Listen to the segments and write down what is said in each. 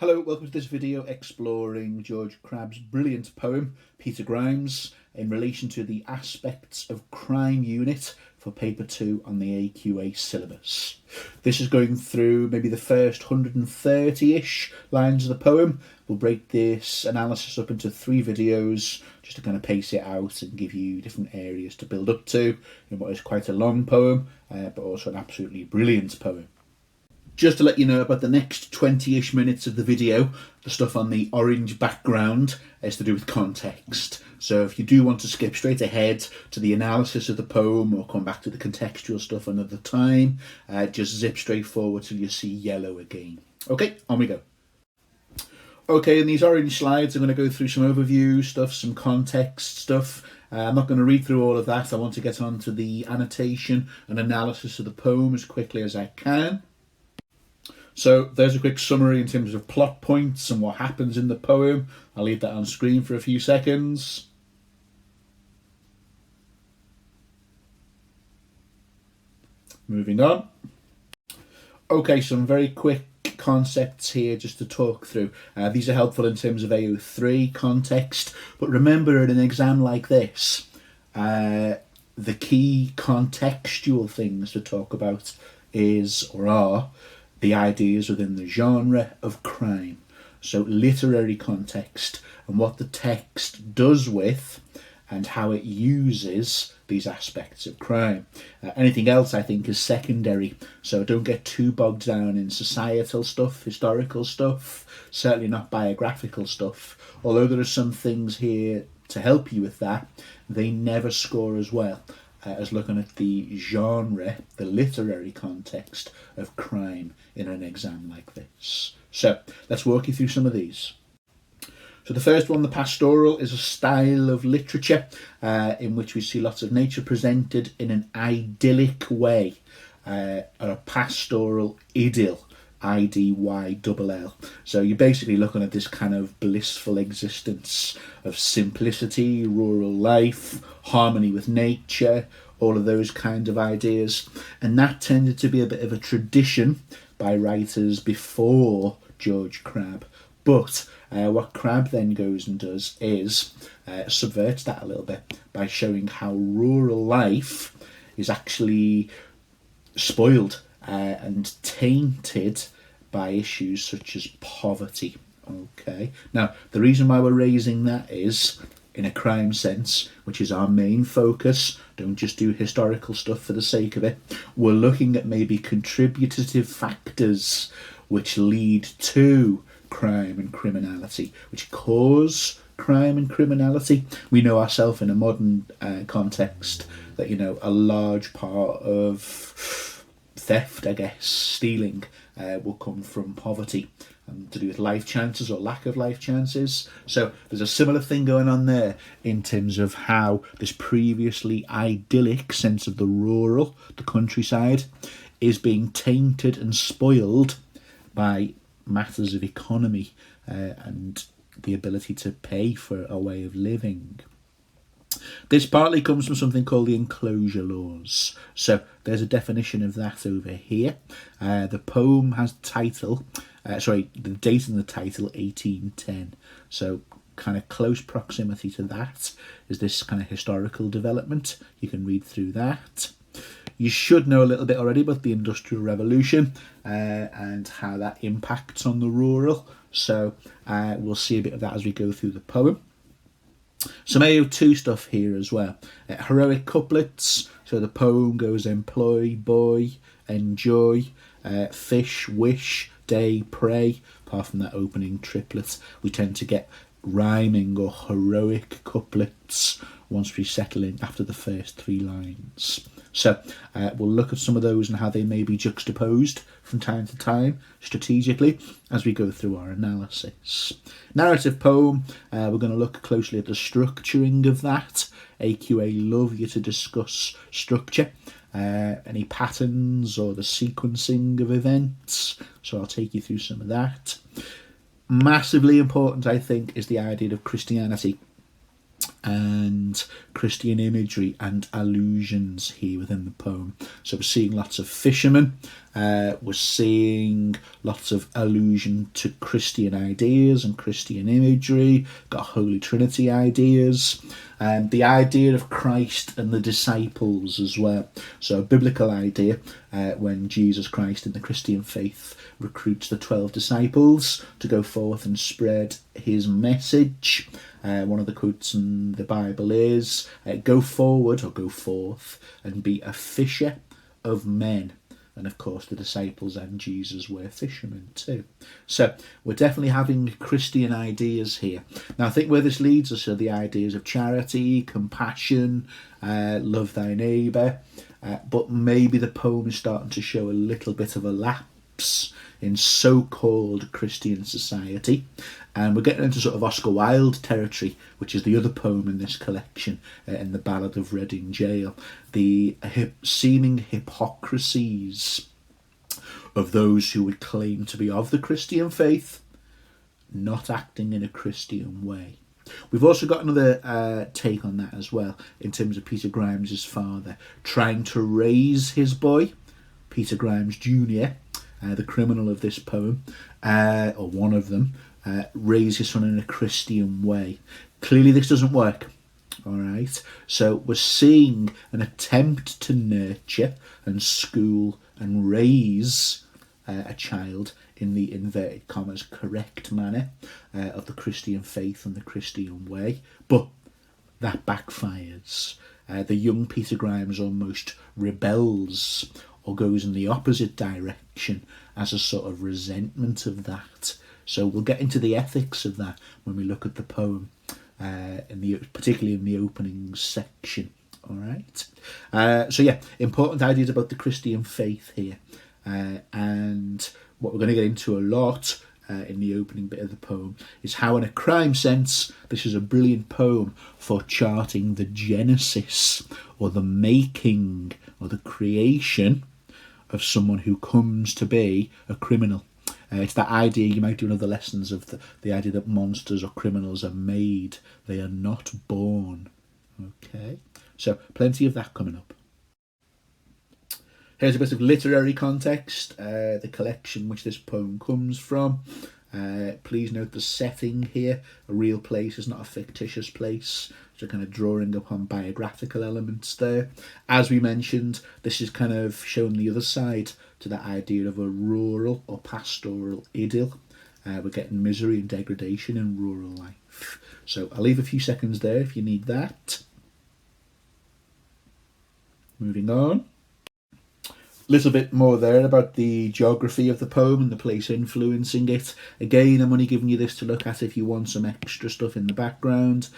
Hello, welcome to this video exploring George Crabbe's brilliant poem, Peter Grimes, in relation to the aspects of crime unit for paper 2 on the AQA syllabus. This is going through maybe the first 130-ish lines of the poem. We'll break this analysis up into 3 videos just to kind of pace it out and give you different areas to build up to in what is quite a long poem, but also an absolutely brilliant poem. Just to let you know about the next 20-ish minutes of the video, the stuff on the orange background is to do with context. So if you do want to skip straight ahead to the analysis of the poem or come back to the contextual stuff another time, just zip straight forward till you see yellow again. Okay, on we go. Okay, in these orange slides, I'm going to go through some overview stuff, some context stuff. I'm not going to read through all of that. I want to get on to the annotation and analysis of the poem as quickly as I can. So there's a quick summary in terms of plot points and what happens in the poem. I'll leave that on screen for a few seconds. Moving on. Okay, some very quick concepts here just to talk through. These are helpful in terms of AO3 context, but remember in an exam like this, the key contextual things to talk about is or are the ideas within the genre of crime. So literary context and what the text does with and how it uses these aspects of crime. Anything else I think is secondary, so don't get too bogged down in societal stuff, historical stuff, certainly not biographical stuff. Although there are some things here to help you with that, they never score as well as looking at the genre, the literary context of crime in an exam like this. So let's walk you through some of these. So the first one, the pastoral, is a style of literature in which we see lots of nature presented in an idyllic way, or a pastoral idyll. IDYLL. So you're basically looking at this kind of blissful existence of simplicity, rural life, harmony with nature, all of those kind of ideas. And that tended to be a bit of a tradition by writers before George Crabbe. But what Crabbe then goes and does is subverts that a little bit by showing how rural life is actually spoiled and tainted by issues such as poverty. Okay, now the reason why we're raising that is in a crime sense, which is our main focus. Don't just do historical stuff for the sake of it. We're looking at maybe contributive factors which lead to crime and criminality, which cause crime and criminality. We know ourselves in a modern context that, you know, a large part of theft, I guess, stealing, will come from poverty and to do with life chances or lack of life chances. So there's a similar thing going on there in terms of how this previously idyllic sense of the rural, the countryside, is being tainted and spoiled by matters of economy and the ability to pay for a way of living. This partly comes from something called the enclosure laws. So there's a definition of that over here. The poem has the date in the title 1810. So kind of close proximity to that is this kind of historical development. You can read through that. You should know a little bit already about the Industrial Revolution and how that impacts on the rural. So we'll see a bit of that as we go through the poem. Some AO2 stuff here as well. Heroic couplets. So the poem goes employ, boy, enjoy, fish, wish, day, pray. Apart from that opening triplet, we tend to get rhyming or heroic couplets once we settle in after the first 3 lines. So we'll look at some of those and how they may be juxtaposed from time to time strategically as we go through our analysis. Narrative poem, we're going to look closely at the structuring of that. AQA love you to discuss structure, any patterns or the sequencing of events. So I'll take you through some of that. Massively important, I think, is the idea of Christianity. and Christian imagery and allusions here within the poem. So we're seeing lots of fishermen, we're seeing lots of allusion to Christian ideas and Christian imagery, got Holy Trinity ideas, and the idea of Christ and the disciples as well. So a biblical idea when Jesus Christ in the Christian faith recruits the 12 disciples to go forth and spread his message. One of the quotes in the Bible is, go forward or go forth and be a fisher of men. And of course the disciples and Jesus were fishermen too. So we're definitely having Christian ideas here. Now I think where this leads us are the ideas of charity, compassion, love thy neighbour. But maybe the poem is starting to show a little bit of a lapse in so-called Christian society, and we're getting into sort of Oscar Wilde territory, which is the other poem in this collection, in the Ballad of Reading Gaol. The seeming hypocrisies of those who would claim to be of the Christian faith, not acting in a Christian way. We've also got another take on that as well, in terms of Peter Grimes' father trying to raise his boy, Peter Grimes Jr., the criminal of this poem, or one of them, raise his son in a Christian way. Clearly this doesn't work. All right, so we're seeing an attempt to nurture and school and raise a child in the inverted commas correct manner of the Christian faith and the Christian way, but that backfires. The young Peter Grimes almost rebels or goes in the opposite direction as a sort of resentment of that. So we'll get into the ethics of that when we look at the poem, particularly in the opening section. All right. So yeah, important ideas about the Christian faith here, and what we're going to get into a lot in the opening bit of the poem is how, in a crime sense, this is a brilliant poem for charting the genesis or the making or the creation of someone who comes to be a criminal. It's that idea, you might do in other lessons, of the idea that monsters or criminals are made, they are not born. Okay, so plenty of that coming up. Here's a bit of literary context, the collection which this poem comes from. Please note the setting here, a real place is not a fictitious place. So kind of drawing upon biographical elements there. As we mentioned, this is kind of showing the other side to that idea of a rural or pastoral idyll. We're getting misery and degradation in rural life. So I'll leave a few seconds there if you need that. Moving on. Little bit more there about the geography of the poem and the place influencing it. Again, I'm only giving you this to look at if you want some extra stuff in the background.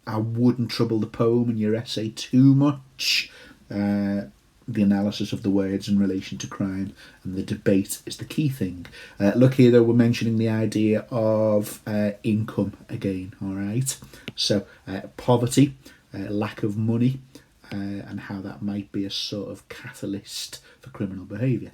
I wouldn't trouble the poem and your essay too much. The analysis of the words in relation to crime and the debate is the key thing. Look here though, we're mentioning the idea of income again, all right? So poverty, lack of money, and how that might be a sort of catalyst for criminal behaviour.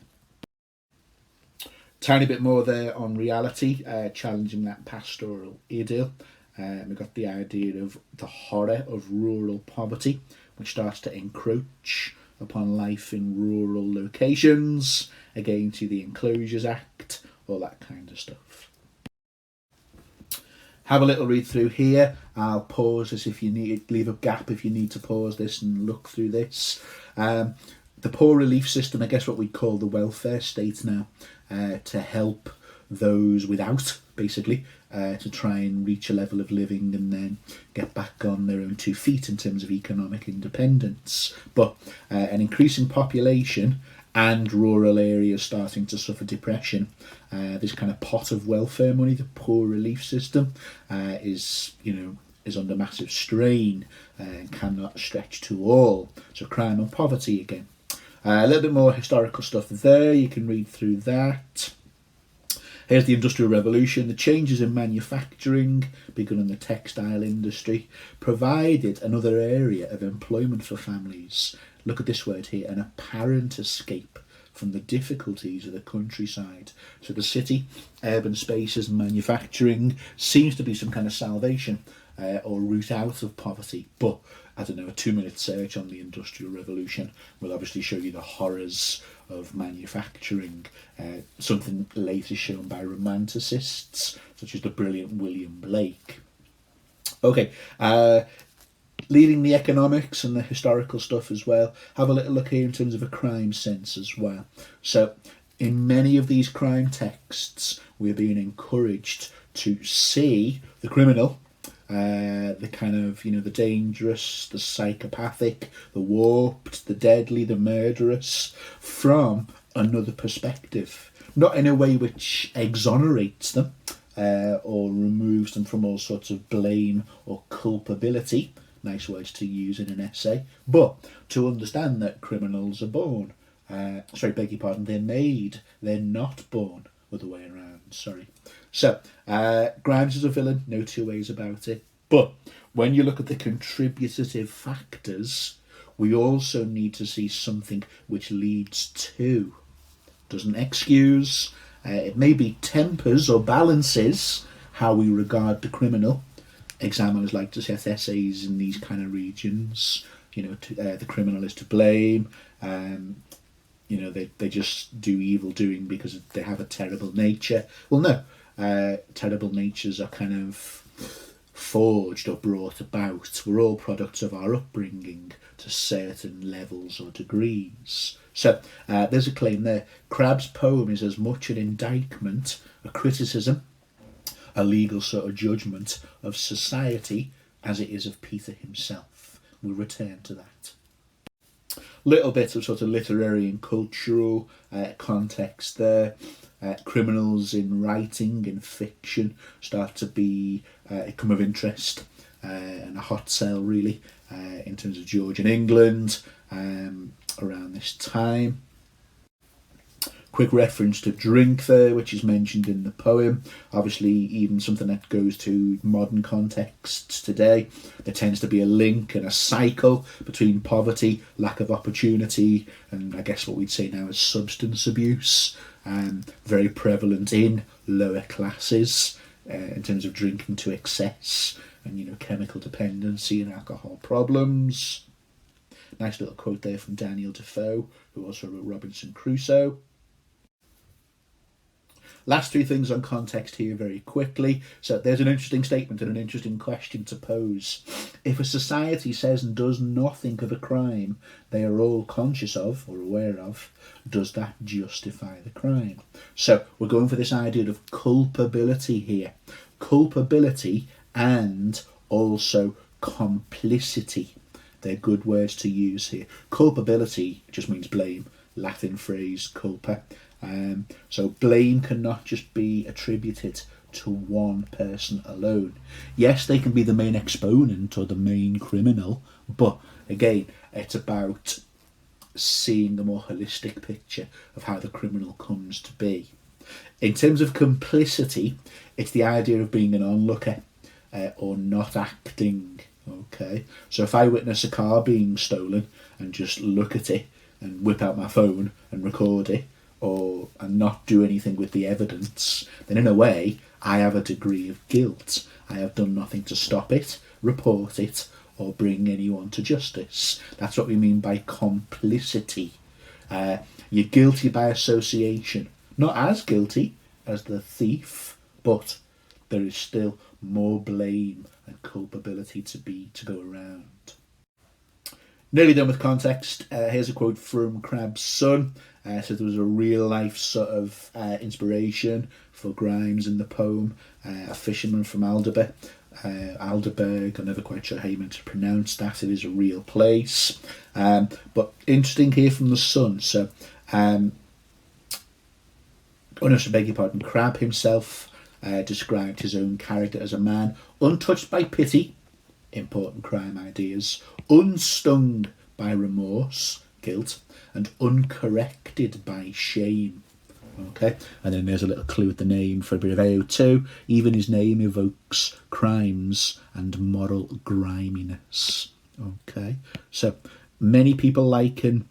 Tiny bit more there on reality, challenging that pastoral idyll. We've got the idea of the horror of rural poverty, which starts to encroach upon life in rural locations, again to the Enclosures Act, all that kind of stuff. Have a little read through here. I'll pause this if you need, leave a gap if you need to pause this and look through this. The poor relief system, I guess what we call the welfare state now, to help those without, basically, to try and reach a level of living and then get back on their own 2 feet in terms of economic independence. But an increasing population and rural areas starting to suffer depression. This kind of pot of welfare money, the poor relief system, is under massive strain and cannot stretch to all. So crime and poverty again. A little bit more historical stuff there, you can read through that. Here's the Industrial Revolution. The changes in manufacturing, begun in the textile industry, provided another area of employment for families. Look at this word here, an apparent escape from the difficulties of the countryside. So the city, urban spaces, manufacturing seems to be some kind of salvation or route out of poverty. But I don't know, a 2-minute search on the Industrial Revolution will obviously show you the horrors of manufacturing, something later shown by romanticists such as the brilliant William Blake. Okay, leaving the economics and the historical stuff as well, have a little look here in terms of a crime sense as well. So in many of these crime texts, we're being encouraged to see the criminal, the kind of, the dangerous, the psychopathic, the warped, the deadly, the murderous, from another perspective. Not in a way which exonerates them or removes them from all sorts of blame or culpability, nice words to use in an essay, but to understand that criminals are born. They're made, they're not born, other way around, sorry. So, Grimes is a villain, no two ways about it, but when you look at the contributive factors, we also need to see something which leads to, doesn't excuse, it maybe tempers or balances how we regard the criminal. Examiners like to set essays in these kind of regions. The criminal is to blame. They just do evil doing because they have a terrible nature. Well, no. Terrible natures are kind of forged or brought about. We're all products of our upbringing to certain levels or degrees. So there's a claim there. Crabbe's poem is as much an indictment, a criticism, a legal sort of judgment of society as it is of Peter himself. We'll return to that. Little bit of sort of literary and cultural context there. Criminals in writing, in fiction, start to be come of interest and a hot sell really in terms of Georgian England around this time. Quick reference to drink there, which is mentioned in the poem. Obviously, even something that goes to modern contexts today. There tends to be a link and a cycle between poverty, lack of opportunity, and I guess what we'd say now is substance abuse. Very prevalent in lower classes in terms of drinking to excess and, chemical dependency and alcohol problems. Nice little quote there from Daniel Defoe, who also wrote Robinson Crusoe. Last three things on context here very quickly. So there's an interesting statement and an interesting question to pose. If a society says and does nothing of a crime they are all conscious of or aware of, does that justify the crime? So we're going for this idea of culpability here. Culpability and also complicity. They're good words to use here. Culpability just means blame. Latin phrase culpa. So blame cannot just be attributed to one person alone. Yes, they can be the main exponent or the main criminal, but again, it's about seeing a more holistic picture of how the criminal comes to be. In terms of complicity, it's the idea of being an onlooker or not acting. Okay, so if I witness a car being stolen and just look at it and whip out my phone and record it, and not do anything with the evidence, then in a way I have a degree of guilt. I have done nothing to stop it, report it, or bring anyone to justice. That's what we mean by complicity. You're guilty by association. Not as guilty as the thief, but there is still more blame and culpability to go around. Nearly done with context. Here's a quote from Crabbe's son. So there was a real life sort of inspiration for Grimes in the poem. A fisherman from Alderberg. I'm never quite sure how you meant to pronounce that. It is a real place. But interesting here from the son. So, Crabbe himself described his own character as a man untouched by pity, important crime ideas, unstung by remorse, guilt, and uncorrected by shame. Okay, and then there's a little clue at the name for a bit of AO2. Even his name evokes crimes and moral griminess. Okay, so many people liken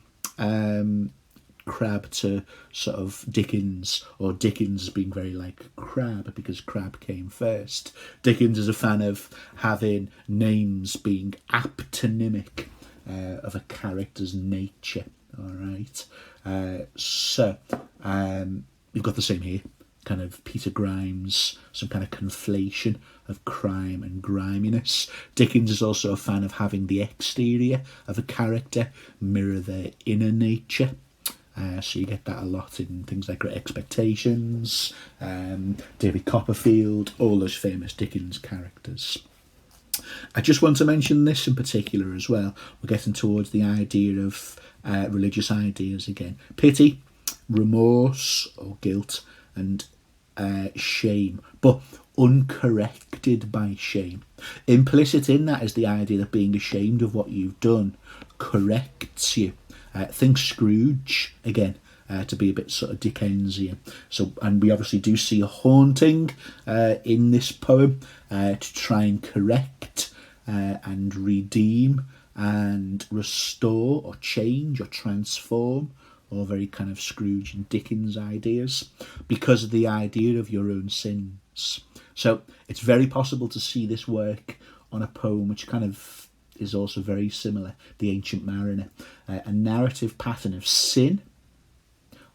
Crabbe to sort of Dickens, or Dickens as being very like Crabbe because Crabbe came first. Dickens is a fan of having names being aptonymic of a character's nature. All right, we've got the same here. Kind of Peter Grimes, some kind of conflation of crime and griminess. Dickens is also a fan of having the exterior of a character mirror their inner nature. So you get that a lot in things like Great Expectations, David Copperfield, all those famous Dickens characters. I just want to mention this in particular as well. We're getting towards the idea of religious ideas again. Pity, remorse or guilt, and shame, but uncorrected by shame. Implicit in that is the idea that being ashamed of what you've done corrects you. Think Scrooge again, to be a bit sort of Dickensian. So, and we obviously do see a haunting in this poem to try and correct and redeem and restore or change or transform, all very kind of Scrooge and Dickens ideas, because of the idea of your own sins. So it's very possible to see this work on a poem which kind of is also very similar, The Ancient Mariner, a narrative pattern of sin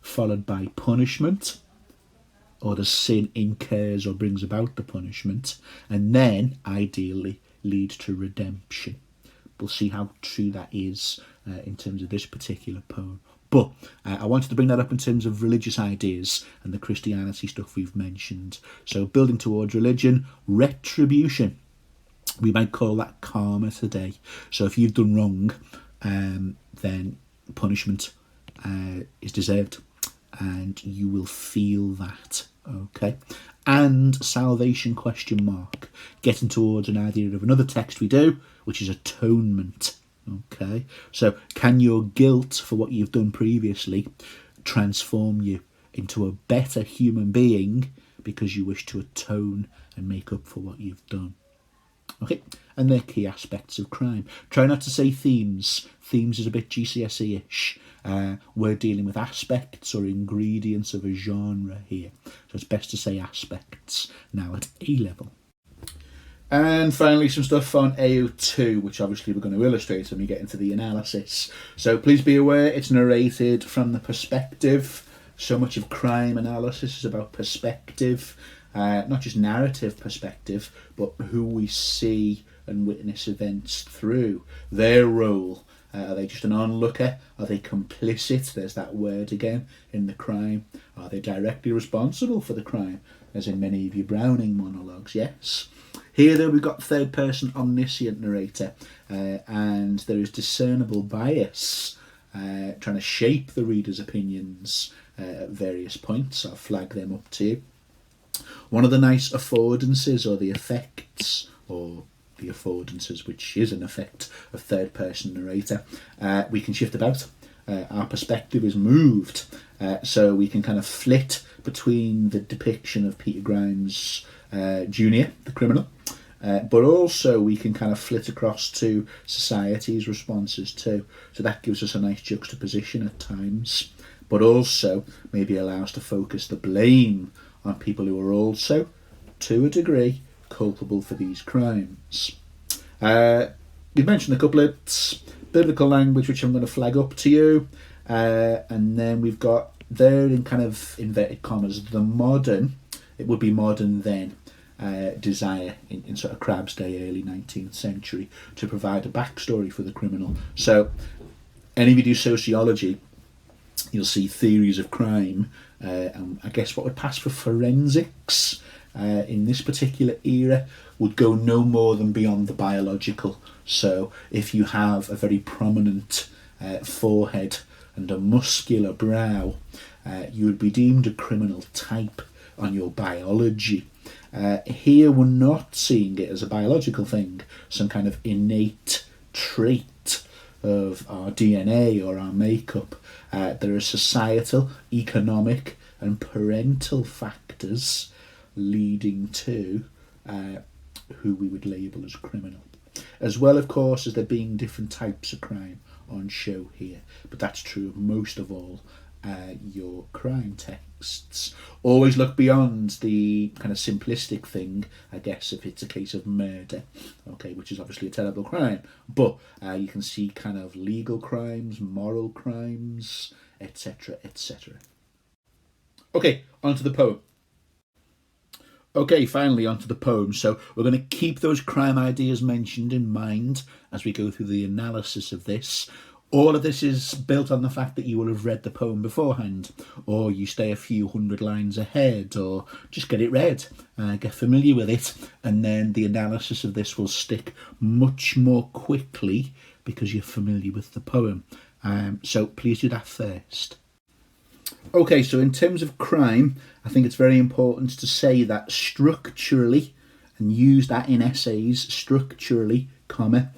followed by punishment, or the sin incurs or brings about the punishment, and then ideally leads to redemption. We'll see how true that is in terms of this particular poem. But I wanted to bring that up in terms of religious ideas and the Christianity stuff we've mentioned. So building towards religion, retribution. We might call that karma today. So if you've done wrong, then punishment is deserved, and you will feel that. Okay. And salvation ? Getting towards an idea of another text we do, which is atonement. Okay, so can your guilt for what you've done previously transform you into a better human being because you wish to atone and make up for what you've done? Okay, and they're key aspects of crime. Try not to say themes. Themes is a bit GCSE-ish. We're dealing with aspects or ingredients of a genre here. So it's best to say aspects now at A-level. And finally, some stuff on AO2, which obviously we're going to illustrate when we get into the analysis. So please be aware it's narrated from the perspective. So much of crime analysis is about perspective, not just narrative perspective, but who we see and witness events through. Their role. Are they just an onlooker? Are they complicit? There's that word again in the crime. Are they directly responsible for the crime? As in many of your Browning monologues, yes. Here, though, we've got third-person omniscient narrator, and there is discernible bias trying to shape the reader's opinions at various points. I'll flag them up to you. One of the nice affordances or the effects, or the affordances, which is an effect of third-person narrator, we can shift about. Our perspective is moved, so we can kind of flit between the depiction of Peter Grimes Jr., the criminal, but also we can kind of flit across to society's responses too. So that gives us a nice juxtaposition at times, but also maybe allows to focus the blame on people who are also, to a degree, culpable for these crimes. We've mentioned a couple of biblical language, which I'm going to flag up to you, and then we've got there in kind of inverted commas the modern, it would be modern then, desire in sort of Crabbe's day, early 19th century, to provide a backstory for the criminal. So any of you do sociology, you'll see theories of crime, and I guess what would pass for forensics in this particular era would go no more than beyond the biological. So if you have a very prominent forehead and a muscular brow, you would be deemed a criminal type on your biology. Here we're not seeing it as a biological thing, some kind of innate trait of our DNA or our makeup. There are societal, economic and parental factors leading to who we would label as criminal. As well, of course, as there being different types of crime on show here. But that's true of most of all your crime texts. Always look beyond the kind of simplistic thing, I guess, if it's a case of murder, okay, which is obviously a terrible crime. But you can see kind of legal crimes, moral crimes, etc., etc. Okay, onto the poem. Okay, finally onto the poem. So we're going to keep those crime ideas mentioned in mind as we go through the analysis of this. All of this is built on the fact that you will have read the poem beforehand, or you stay a few hundred lines ahead, or just get it read, get familiar with it, and then the analysis of this will stick much more quickly because you're familiar with the poem. So please do that first. Okay, so in terms of crime, I think it's very important to say that structurally, and use that in essays, structurally, comma,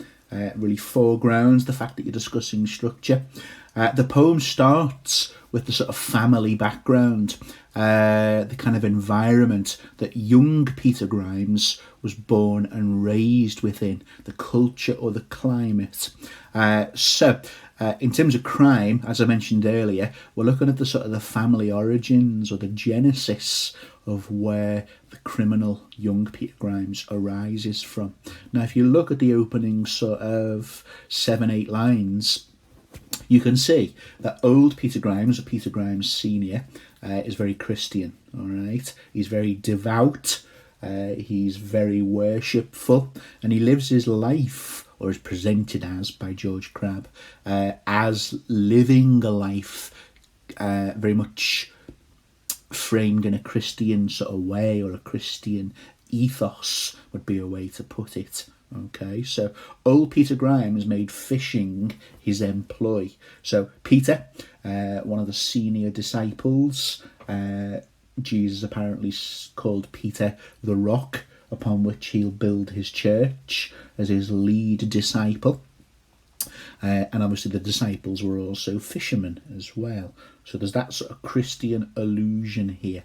really foregrounds the fact that you're discussing structure. The poem starts with the sort of family background, the kind of environment that young Peter Grimes was born and raised within, the culture or the climate. In terms of crime, as I mentioned earlier, we're looking at the sort of the family origins or the genesis of where the criminal young Peter Grimes arises from. Now, if you look at the opening sort of 7-8 lines, you can see that old Peter Grimes, or Peter Grimes Senior, is very Christian, all right? He's very devout, he's very worshipful, and he lives his life, or is presented as by George Crabbe, as living a life very much framed in a Christian sort of way, or a Christian ethos would be a way to put it. Okay, so old Peter Grimes made fishing his employ. So Peter, one of the senior disciples, Jesus apparently called Peter the rock upon which he'll build his church as his lead disciple. And obviously the disciples were also fishermen as well. So there's that sort of Christian allusion here.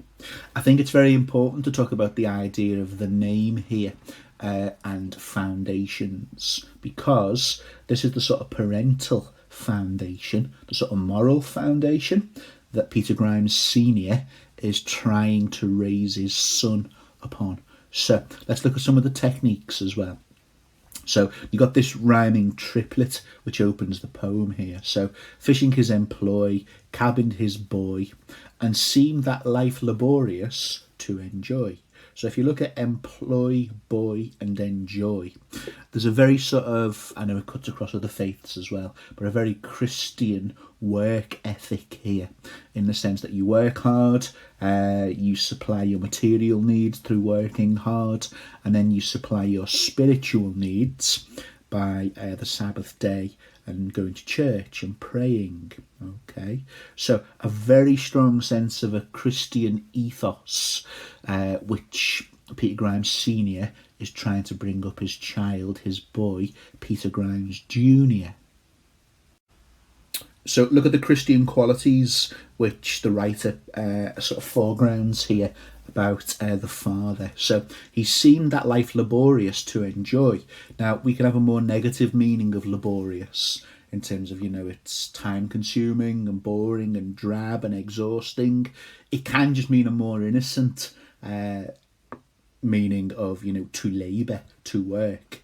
I think it's very important to talk about the idea of the name here and foundations, because this is the sort of parental foundation, the sort of moral foundation that Peter Grimes Senior is trying to raise his son upon. So let's look at some of the techniques as well. So you got this rhyming triplet which opens the poem here. So fishing his employ, cabined his boy, and seemed that life laborious to enjoy. So if you look at employ, boy, and enjoy, there's a very sort of, I know it cuts across other faiths as well, but a very Christian work ethic here, in the sense that you work hard, you supply your material needs through working hard, and then you supply your spiritual needs by the Sabbath day and going to church and praying. Okay, so a very strong sense of a Christian ethos, which Peter Grimes Senior is trying to bring up his child, his boy, Peter Grimes Junior. So look at the Christian qualities which the writer sort of foregrounds here about the father. So he seemed that life laborious to enjoy. Now, we can have a more negative meaning of laborious in terms of, it's time consuming and boring and drab and exhausting. It can just mean a more innocent meaning of, to labour, to work.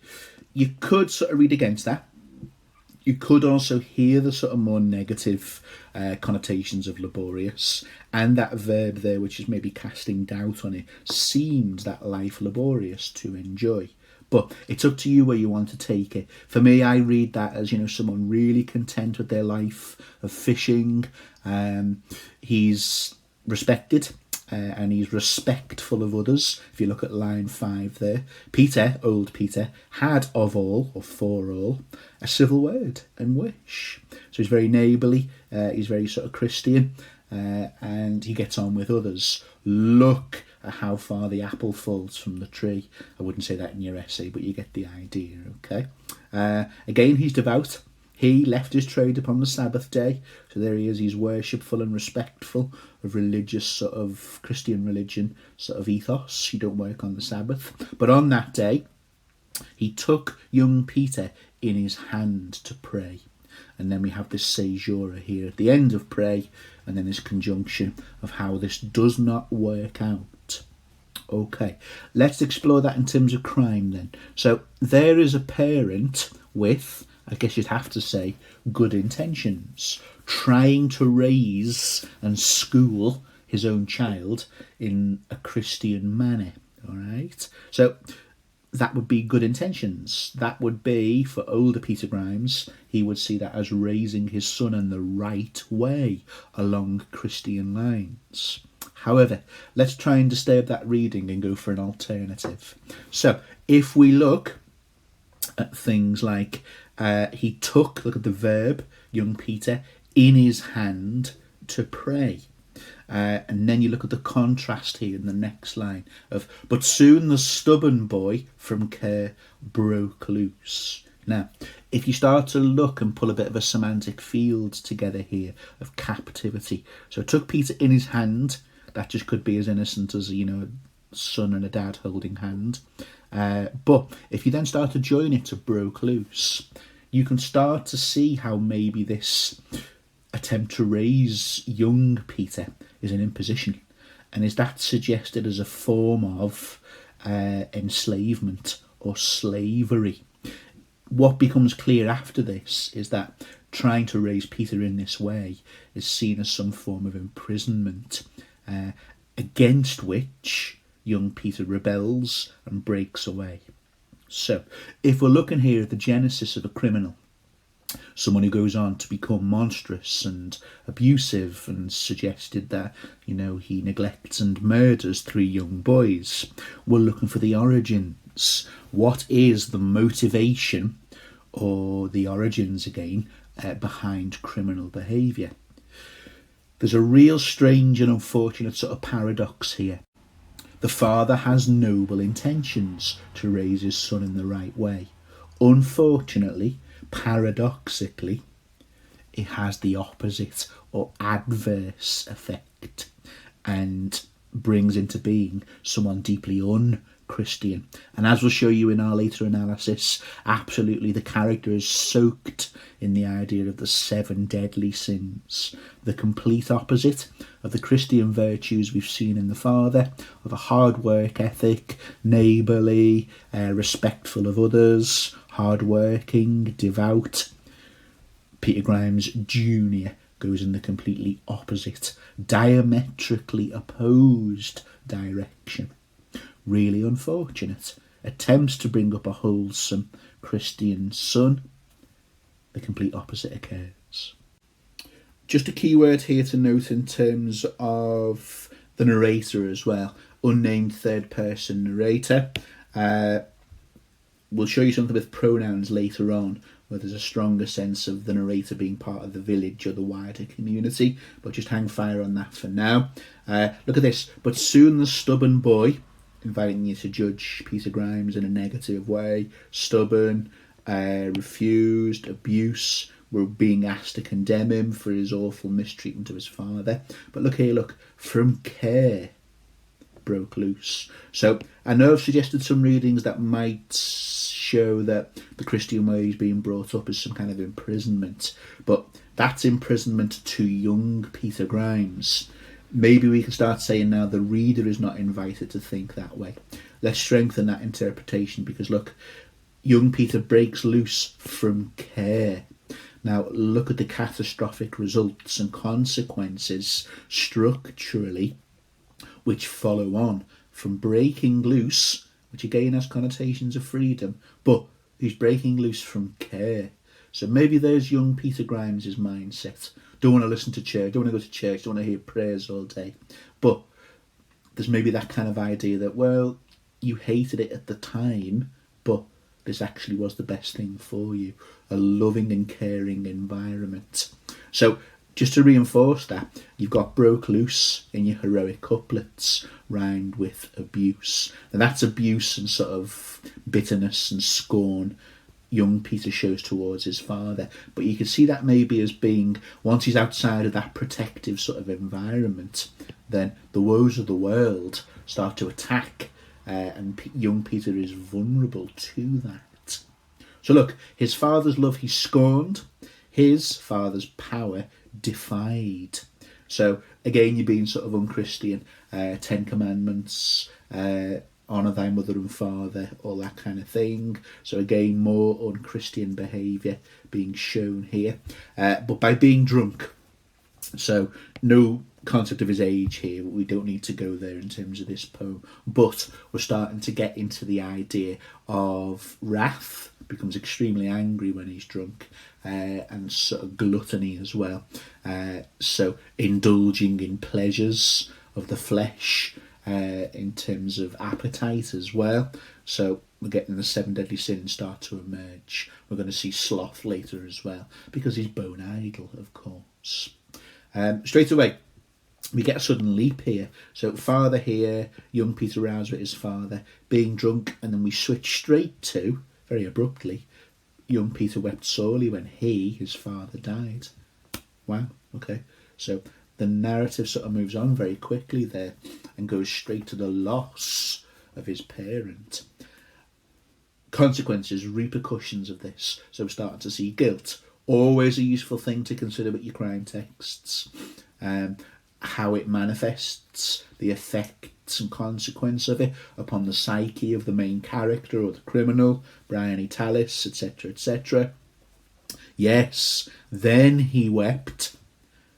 You could sort of read against that. You could also hear the sort of more negative connotations of laborious, and that verb there, which is maybe casting doubt on it, seems that life laborious to enjoy. But it's up to you where you want to take it. For me, I read that as, someone really content with their life of fishing. He's respected. And he's respectful of others. If you look at line 5 there, Peter, old Peter, had of all, or for all, a civil word and wish. So he's very neighbourly, he's very sort of Christian, and he gets on with others. Look at how far the apple falls from the tree. I wouldn't say that in your essay, but you get the idea, okay? Again, he's devout. He left his trade upon the Sabbath day. So there he is, he's worshipful and respectful of religious sort of Christian religion sort of ethos. You don't work on the Sabbath. But on that day, he took young Peter in his hand to pray. and then we have this caesura here at the end of pray, and then this conjunction of how this does not work out. Okay, let's explore that in terms of crime then. So there is a parent with, I guess you'd have to say, good intentions, trying to raise and school his own child in a Christian manner. All right, so that would be good intentions. That would be, for older Peter Grimes, he would see that as raising his son in the right way along Christian lines. However, let's try and disturb that reading and go for an alternative. So if we look at things like he took, look at the verb, young Peter, in his hand to pray. And then you look at the contrast here in the next line of, but soon the stubborn boy from care broke loose. Now, if you start to look and pull a bit of a semantic field together here of captivity. So it took Peter in his hand. That just could be as innocent as, a son and a dad holding hand. But if you then start to join it to broke loose, you can start to see how maybe this attempt to raise young Peter is an imposition. And is that suggested as a form of enslavement or slavery? What becomes clear after this is that trying to raise Peter in this way is seen as some form of imprisonment, against which young Peter rebels and breaks away. So, if we're looking here at the genesis of a criminal, someone who goes on to become monstrous and abusive and suggested that, he neglects and murders 3 young boys, we're looking for the origins. What is the motivation, or the origins again, behind criminal behaviour? There's a real strange and unfortunate sort of paradox here. The father has noble intentions to raise his son in the right way. Unfortunately, paradoxically, it has the opposite or adverse effect and brings into being someone deeply un-Christian. And as we'll show you in our later analysis, absolutely the character is soaked in the idea of the 7 deadly sins, the complete opposite of the Christian virtues we've seen in the father, of a hard work ethic, neighbourly, respectful of others, hard-working, devout. Peter Grimes Jr. goes in the completely opposite, diametrically opposed direction. Really unfortunate. Attempts to bring up a wholesome Christian son, the complete opposite occurs. Just a key word here to note in terms of the narrator as well. Unnamed third person narrator. We'll show you something with pronouns later on, where there's a stronger sense of the narrator being part of the village or the wider community, but just hang fire on that for now. Look at this. But soon the stubborn boy, inviting you to judge Peter Grimes in a negative way, stubborn, refused, abuse. We're being asked to condemn him for his awful mistreatment of his father. But look here, look, from care broke loose. So I know I've suggested some readings that might show that the Christian way is being brought up as some kind of imprisonment, but that's imprisonment to young Peter Grimes. Maybe we can start saying now the reader is not invited to think that way. Let's strengthen that interpretation, because look, young Peter breaks loose from care. Now look at the catastrophic results and consequences structurally which follow on from breaking loose, which again has connotations of freedom, but he's breaking loose from care. So maybe there's young Peter Grimes' mindset. Don't want to listen to church, don't want to go to church, don't want to hear prayers all day. But there's maybe that kind of idea that, well, you hated it at the time, but this actually was the best thing for you. A loving and caring environment. So just to reinforce that, you've got broke loose in your heroic couplets, rhymed with abuse. And that's abuse and sort of bitterness and scorn young Peter shows towards his father. But you can see that maybe as being, once he's outside of that protective sort of environment, then the woes of the world start to attack, and young Peter is vulnerable to that. So look, his father's love he scorned, his father's power defied. So again, you're being sort of unchristian. 10 Commandments, honour thy mother and father, all that kind of thing. So again, more unchristian behaviour being shown here. But by being drunk, so no concept of his age here. We don't need to go there in terms of this poem, but we're starting to get into the idea of wrath. Becomes extremely angry when he's drunk, and sort of gluttony as well. So indulging in pleasures of the flesh, in terms of appetite as well. So we're getting the 7 deadly sins start to emerge. We're going to see sloth later as well, because he's bone idle, of course. Straight away, we get a sudden leap here. So father here, young Peter rows with his father, being drunk, and then we switch straight to, very abruptly, young Peter wept sorely when he, his father, died. Wow, okay. So the narrative sort of moves on very quickly there and goes straight to the loss of his parent. Consequences, repercussions of this. So we're starting to see guilt. Always a useful thing to consider with your crime texts. How it manifests, the effects and consequence of it upon the psyche of the main character or the criminal, Brian Tallis, etc., etc. Yes, then he wept,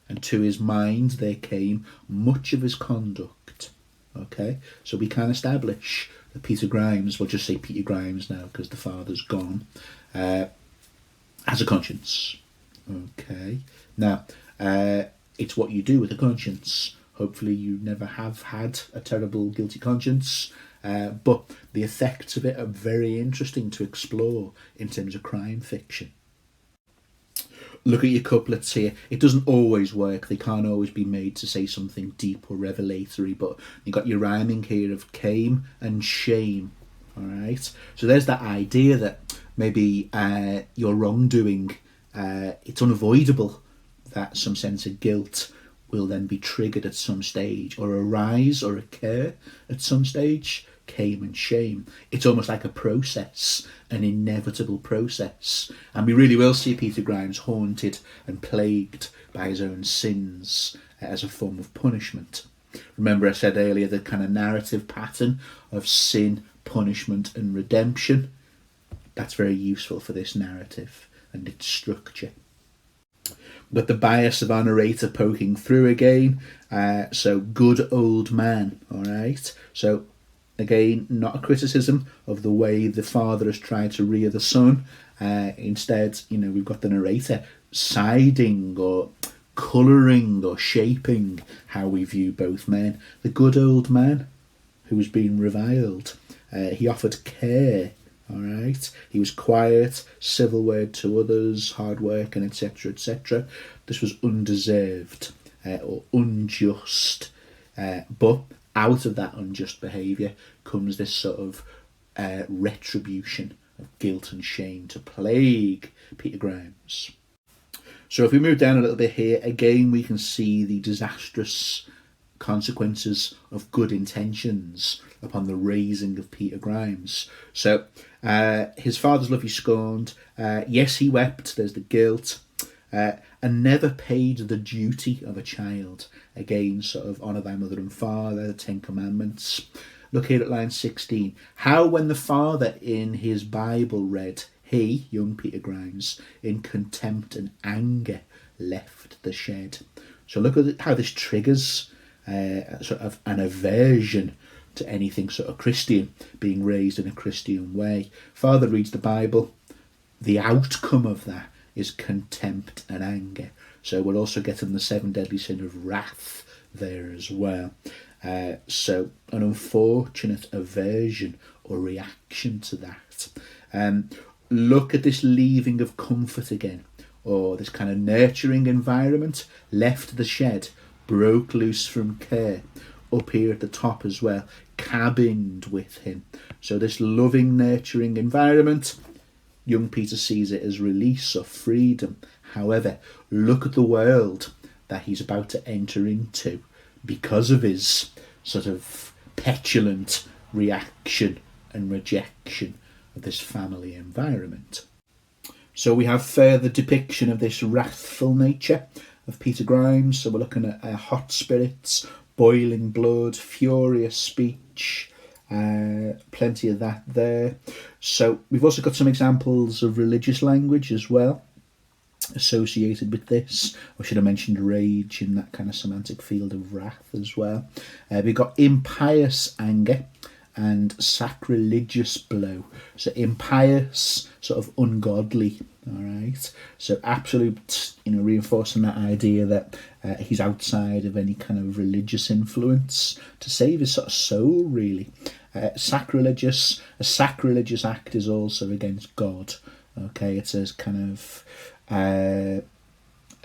and to his mind there came much of his conduct. Okay, so we can establish that Peter Grimes, we'll just say Peter Grimes now because the father's gone, has a conscience. Okay, now it's what you do with a conscience. Hopefully you never have had a terrible guilty conscience, but the effects of it are very interesting to explore in terms of crime fiction. Look at your couplets here. It doesn't always work. They can't always be made to say something deep or revelatory, but you've got your rhyming here of came and shame. All right. So there's that idea that maybe your wrongdoing, it's unavoidable that some sense of guilt will then be triggered at some stage, or arise or occur at some stage. Came and shame. It's almost like a process, an inevitable process. And we really will see Peter Grimes haunted and plagued by his own sins as a form of punishment. Remember I said earlier the kind of narrative pattern of sin, punishment and redemption. That's very useful for this narrative and its structure. But the bias of our narrator poking through again. So good old man, all right? So again, not a criticism of the way the father has tried to rear the son. Instead, we've got the narrator siding or colouring or shaping how we view both men. The good old man who was being reviled. He offered care, all right? He was quiet, civil word to others, hard work, and etc., etc. This was undeserved or unjust, but out of that unjust behaviour comes this sort of retribution of guilt and shame to plague Peter Grimes. So if we move down a little bit here, again we can see the disastrous consequences of good intentions upon the raising of Peter Grimes. So his father's love he scorned. Yes, he wept, there's the guilt. And never paid the duty of a child. Again, sort of honour thy mother and father, the 10 Commandments. Look here at line 16. How when the father in his Bible read, he, young Peter Grimes, in contempt and anger left the shed. So look at how this triggers sort of an aversion to anything sort of Christian, being raised in a Christian way. Father reads the Bible. The outcome of that is contempt and anger. So we're also getting the 7 deadly sin of wrath there as well. So an unfortunate aversion or reaction to that. Look at this leaving of comfort again, or this kind of nurturing environment. Left the shed, broke loose from care. Up here at the top as well, cabined with him. So this loving, nurturing environment, young Peter sees it as release or freedom. However, look at the world that he's about to enter into because of his sort of petulant reaction and rejection of this family environment. So we have further depiction of this wrathful nature of Peter Grimes. So we're looking at hot spirits, boiling blood, furious speech, plenty of that there. So we've also got some examples of religious language as well associated with this. I should have mentioned rage in that kind of semantic field of wrath as well. We've got impious anger and sacrilegious blow. So impious, sort of ungodly, all right? So absolute, reinforcing that idea that he's outside of any kind of religious influence to save his sort of soul, really. Sacrilegious, a sacrilegious act is also against God, okay? It's a kind of a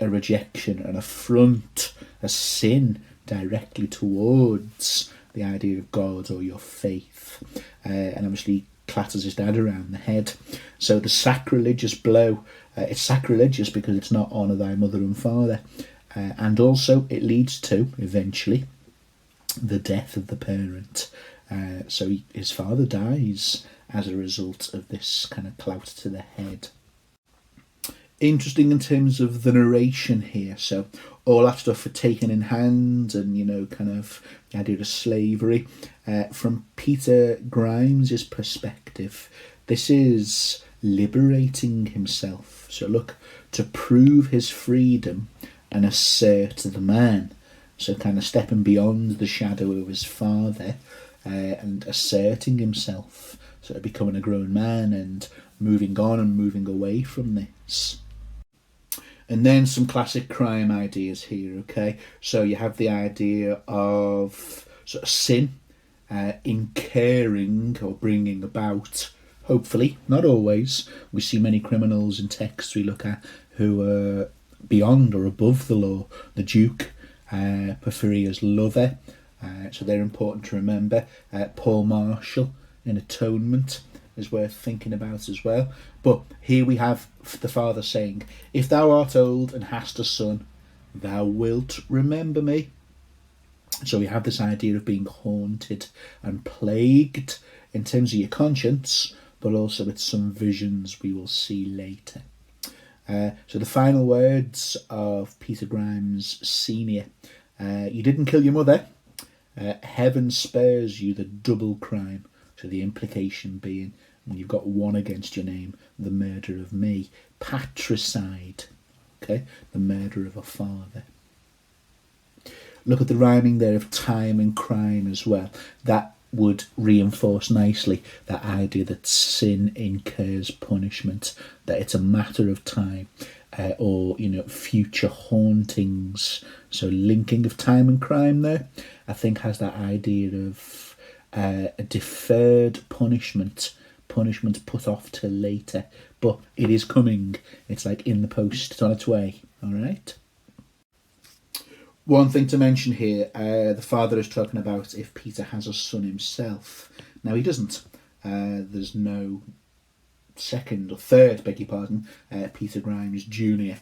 rejection, an affront, a sin directly towards the idea of God or your faith, and obviously clatters his dad around the head. So the sacrilegious blow, it's sacrilegious because it's not honour thy mother and father, and also it leads to, eventually, the death of the parent. So his father dies as a result of this kind of clout to the head. Interesting in terms of the narration here. So all that stuff for taken in hand and, kind of the idea of slavery. From Peter Grimes' perspective, this is liberating himself. So look, to prove his freedom and assert the man. So kind of stepping beyond the shadow of his father and asserting himself. So becoming a grown man and moving on and moving away from this. And then some classic crime ideas here, okay? So you have the idea of sort of sin, incurring or bringing about, hopefully, not always. We see many criminals in texts we look at who are beyond or above the law. The Duke, Porphyria's lover, so they're important to remember. Paul Marshall in Atonement is worth thinking about as well. But here we have the father saying, if thou art old and hast a son, thou wilt remember me. So we have this idea of being haunted and plagued in terms of your conscience, but also with some visions we will see later. So the final words of Peter Grimes Senior. You didn't kill your mother. Heaven spares you the double crime. So the implication being, when you've got one against your name, the murder of me. Patricide, okay, the murder of a father. Look at the rhyming there of time and crime as well. That would reinforce nicely that idea that sin incurs punishment, that it's a matter of time, or future hauntings. So linking of time and crime there, I think, has that idea of a deferred punishment put off till later, but it is coming. It's like in the post, it's on its way. All right. One thing to mention here, the father is talking about if Peter has a son himself. Now he doesn't. There's no second or third, beg your pardon, Peter Grimes Jr.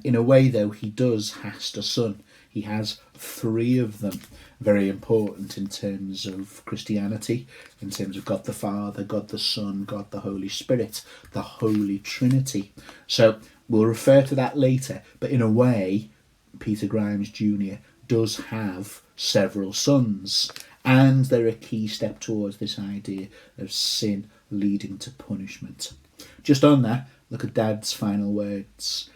In a way, though, he does hast a son. He has 3 of them. Very important in terms of Christianity, in terms of God the Father, God the Son, God the Holy Spirit, the Holy Trinity. So we'll refer to that later, but in a way, Peter Grimes Jr. does have several sons, and they're a key step towards this idea of sin leading to punishment. Just on that, look at Dad's final words.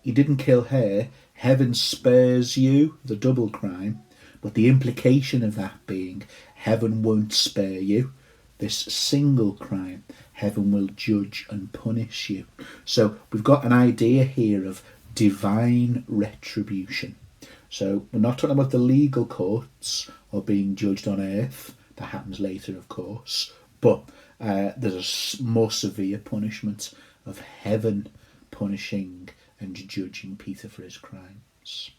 He didn't kill her. Heaven spares you the double crime, but the implication of that being heaven won't spare you this single crime. Heaven will judge and punish you. So we've got an idea here of divine retribution. So we're not talking about the legal courts or being judged on earth. That happens later, of course. But there's a more severe punishment of heaven punishing and judging Peter for his crimes.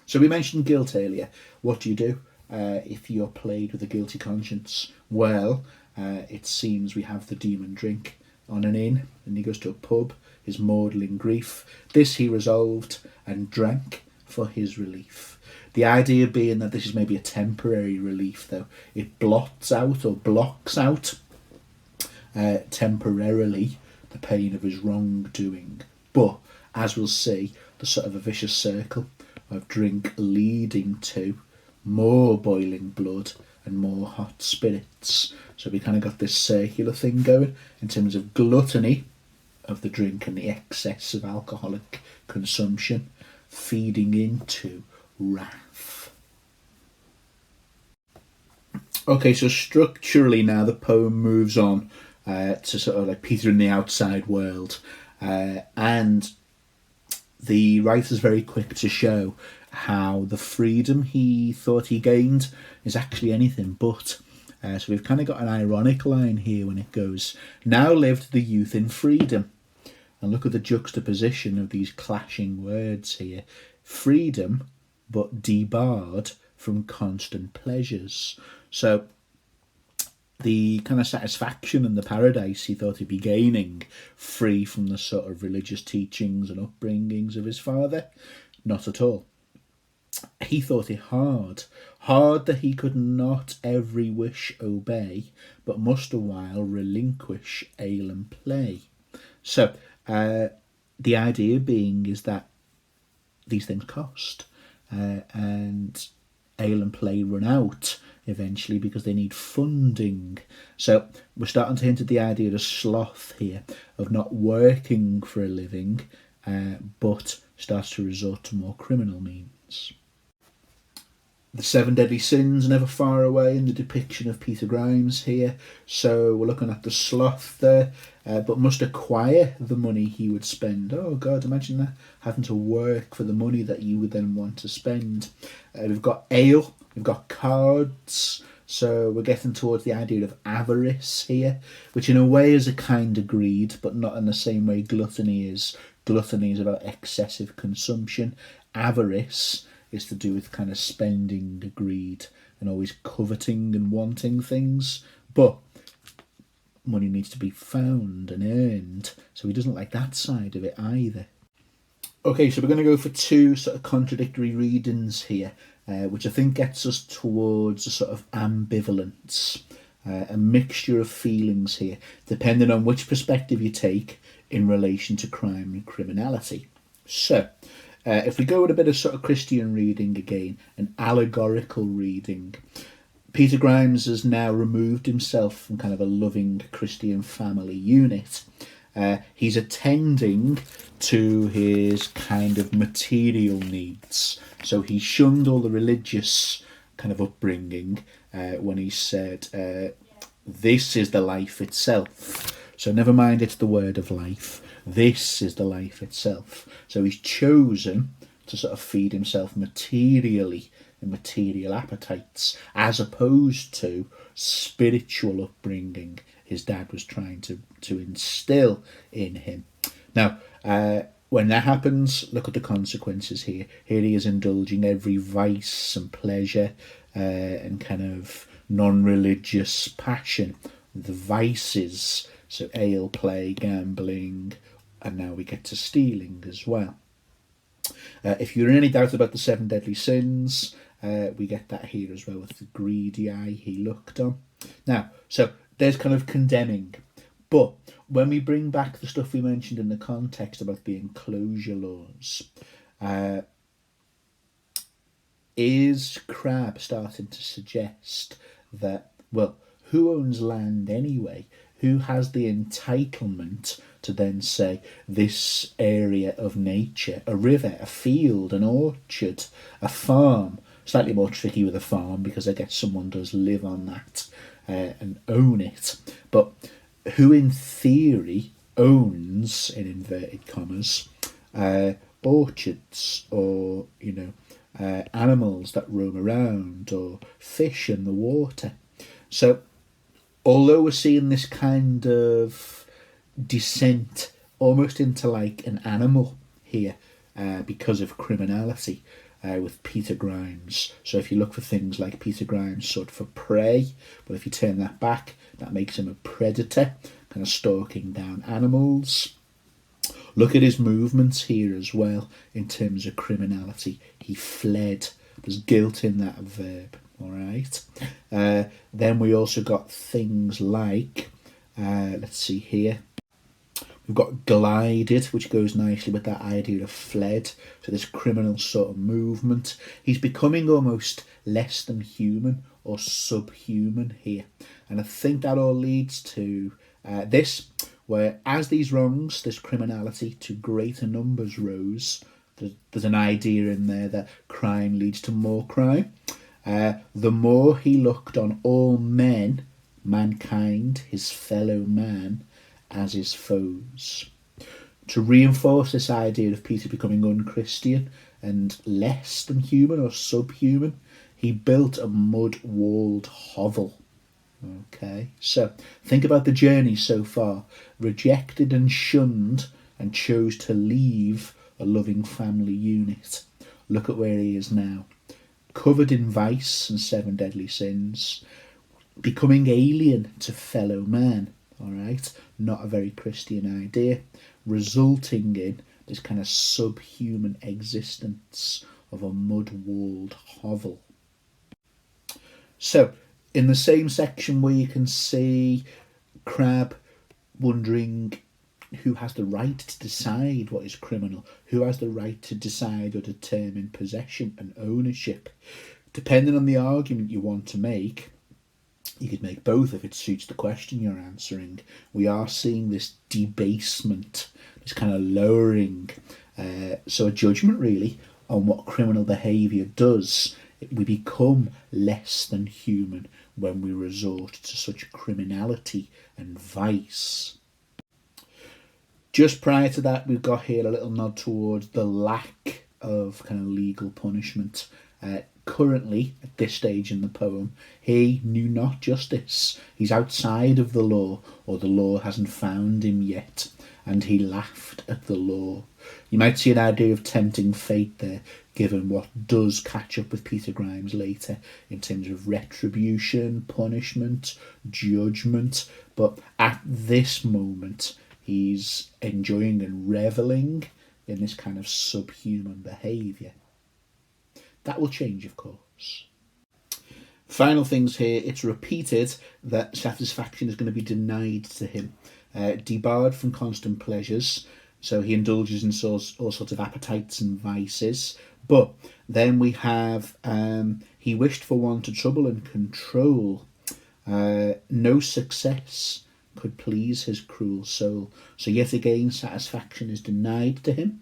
So we mentioned guilt earlier. What do you do if you're plagued with a guilty conscience? Well, it seems we have the demon drink on an inn, and he goes to a pub, his maudlin grief. This he resolved and drank for his relief. The idea being that this is maybe a temporary relief, though. It blots out or blocks out temporarily the pain of his wrongdoing. But, as we'll see, there's sort of a vicious circle of drink leading to more boiling blood and more hot spirits. So we kind of got this circular thing going in terms of gluttony of the drink and the excess of alcoholic consumption feeding into wrath. Okay, so structurally now the poem moves on to sort of like Peter in the outside world, and the writer's very quick to show how the freedom he thought he gained is actually anything but. So we've kind of got an ironic line here when it goes, "Now lived the youth in freedom." And look at the juxtaposition of these clashing words here. Freedom, but debarred from constant pleasures. So the kind of satisfaction and the paradise he thought he'd be gaining, free from the sort of religious teachings and upbringings of his father, not at all. He thought it hard that he could not every wish obey, but must a while relinquish ale and play. So the idea being is that these things cost, and ale and play run out eventually because they need funding. So we're starting to hint at the idea of sloth here, of not working for a living, but starts to resort to more criminal means. The 7 deadly sins never far away in the depiction of Peter Grimes here. So we're looking at the sloth there, but must acquire the money he would spend. Oh God, imagine that, having to work for the money that you would then want to spend. We've got ale, we've got cards, so we're getting towards the idea of avarice here, which in a way is a kind of greed, but not in the same way gluttony is. Gluttony is about excessive consumption. Avarice is to do with kind of spending, greed, and always coveting and wanting things. But money needs to be found and earned, so he doesn't like that side of it either. Okay, so we're going to go for two sort of contradictory readings here, which I think gets us towards a sort of ambivalence, a mixture of feelings here, depending on which perspective you take in relation to crime and criminality. So, if we go with a bit of sort of Christian reading again, an allegorical reading, Peter Grimes has now removed himself from kind of a loving Christian family unit. He's attending to his kind of material needs. So he shunned all the religious kind of upbringing when he said, this is the life itself. So never mind it's the word of life. This is the life itself. So he's chosen to sort of feed himself materially and material appetites, as opposed to spiritual upbringing his dad was trying to instill in him. Now, when that happens, look at the consequences here. Here he is indulging every vice and pleasure and kind of non-religious passion. The vices, so ale, play, gambling, and now we get to stealing as well. If you're in any doubt about the 7 deadly sins, we get that here as well with the greedy eye he looked on. Now, so there's kind of condemning. But when we bring back the stuff we mentioned in the context about the enclosure laws, is Crabbe starting to suggest that, well, who owns land anyway? Who has the entitlement to then say this area of nature, a river, a field, an orchard, a farm? Slightly more tricky with a farm because I guess someone does live on that and own it. But who in theory owns, in inverted commas, orchards or, animals that roam around or fish in the water? So although we're seeing this kind of descent almost into like an animal here because of criminality with Peter Grimes. So if you look for things like Peter Grimes sought for prey, but if you turn that back, that makes him a predator, kind of stalking down animals. Look at his movements here as well in terms of criminality. He fled. There's guilt in that verb. All right. Then we also got things like, let's see here, We've got glided, which goes nicely with that idea of fled. So this criminal sort of movement. He's becoming almost less than human or subhuman here. And I think that all leads to this, where as these wrongs, this criminality to greater numbers rose, there's an idea in there that crime leads to more crime. The more he looked on all men, mankind, his fellow man, as his foes. To reinforce this idea of Peter becoming unchristian and less than human or subhuman, he built a mud-walled hovel. Okay, so think about the journey so far. Rejected and shunned and chose to leave a loving family unit. Look at where he is now. Covered in vice and 7 deadly sins. Becoming alien to fellow man. Alright, not a very Christian idea. Resulting in this kind of subhuman existence of a mud-walled hovel. So, in the same section where you can see Crabbe wondering who has the right to decide what is criminal, who has the right to decide or determine possession and ownership. Depending on the argument you want to make, you could make both if it suits the question you're answering. We are seeing this debasement, this kind of lowering, so a judgment really on what criminal behaviour does. We become less than human when we resort to such criminality and vice. Just prior to that, we've got here a little nod towards the lack of kind of legal punishment. Currently, at this stage in the poem, he knew not justice. He's outside of the law, or the law hasn't found him yet, and he laughed at the law. You might see an idea of tempting fate there, given what does catch up with Peter Grimes later in terms of retribution, punishment, judgment. But at this moment, he's enjoying and revelling in this kind of subhuman behaviour. That will change, of course. Final things here, it's repeated that satisfaction is going to be denied to him. Debarred from constant pleasures, so he indulges in all sorts of appetites and vices. But then we have, he wished for one to trouble and control. No success could please his cruel soul. So yet again, satisfaction is denied to him.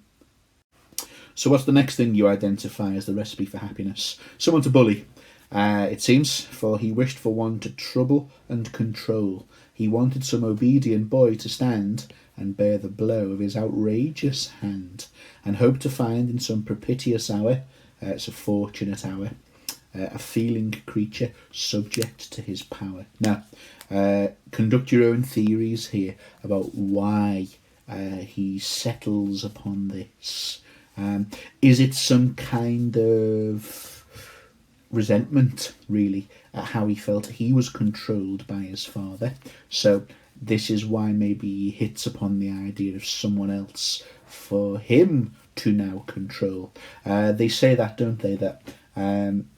So what's the next thing you identify as the recipe for happiness? Someone to bully. It seems, for he wished for one to trouble and control. He wanted some obedient boy to stand and bear the blow of his outrageous hand, and hoped to find in some propitious hour, it's a fortunate hour, a feeling creature subject to his power. Now, conduct your own theories here about why he settles upon this. Is it some kind of resentment, really, at how he felt he was controlled by his father? So this is why maybe he hits upon the idea of someone else for him to now control. They say that, don't they, that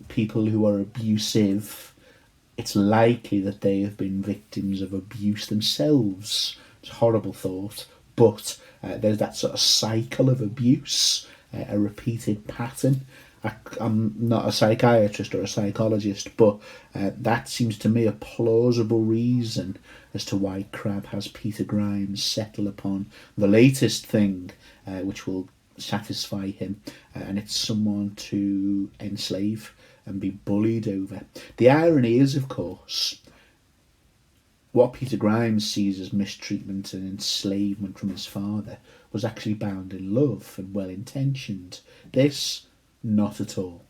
people who are abusive, it's likely that they have been victims of abuse themselves. It's a horrible thought, but there's that sort of cycle of abuse, a repeated pattern. I'm not a psychiatrist or a psychologist, but that seems to me a plausible reason as to why Crabbe has Peter Grimes settle upon the latest thing which will satisfy him, and it's someone to enslave and be bullied over. The irony is, of course, what Peter Grimes sees as mistreatment and enslavement from his father was actually bound in love and well-intentioned. This, not at all.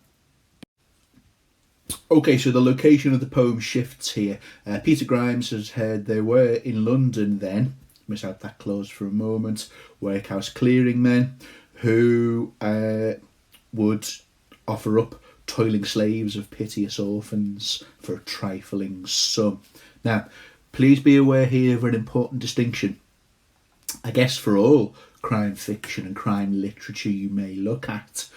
Okay, so the location of the poem shifts here. Peter Grimes has heard they were in London then, miss out that clause for a moment, workhouse clearing men who would offer up toiling slaves of piteous orphans for a trifling sum. Now, please be aware here of an important distinction. I guess for all crime fiction and crime literature you may look at,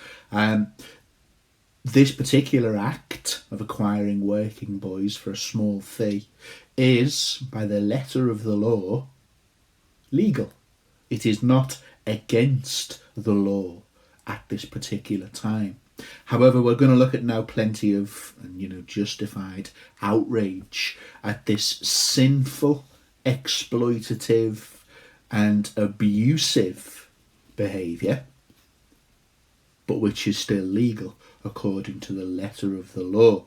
this particular act of acquiring working boys for a small fee is, by the letter of the law, legal. It is not against the law at this particular time. However, we're going to look at now plenty of, justified outrage at this sinful, exploitative, and abusive behaviour, but which is still legal according to the letter of the law.